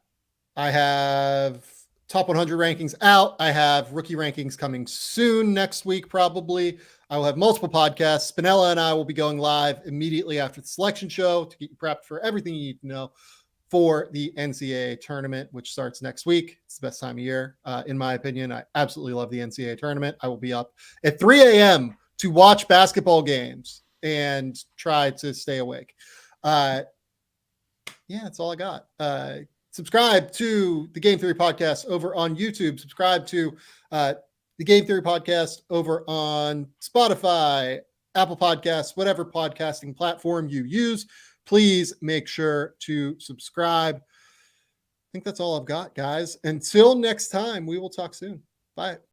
Speaker 1: have top 100 rankings out. I have rookie rankings coming soon, next week probably. I will have multiple podcasts. Spinella and I will be going live immediately after the selection show to get you prepped for everything you need to know for the NCAA tournament, which starts next week. It's the best time of year, in my opinion. I absolutely love the NCAA tournament. I will be up at 3 a.m. to watch basketball games and try to stay awake. Yeah, that's all I got. Subscribe to the Game Theory Podcast over on YouTube. Subscribe to the Game Theory Podcast over on Spotify, Apple Podcasts, whatever podcasting platform you use. Please make sure to subscribe. I think that's all I've got, guys. Until next time, we will talk soon. Bye.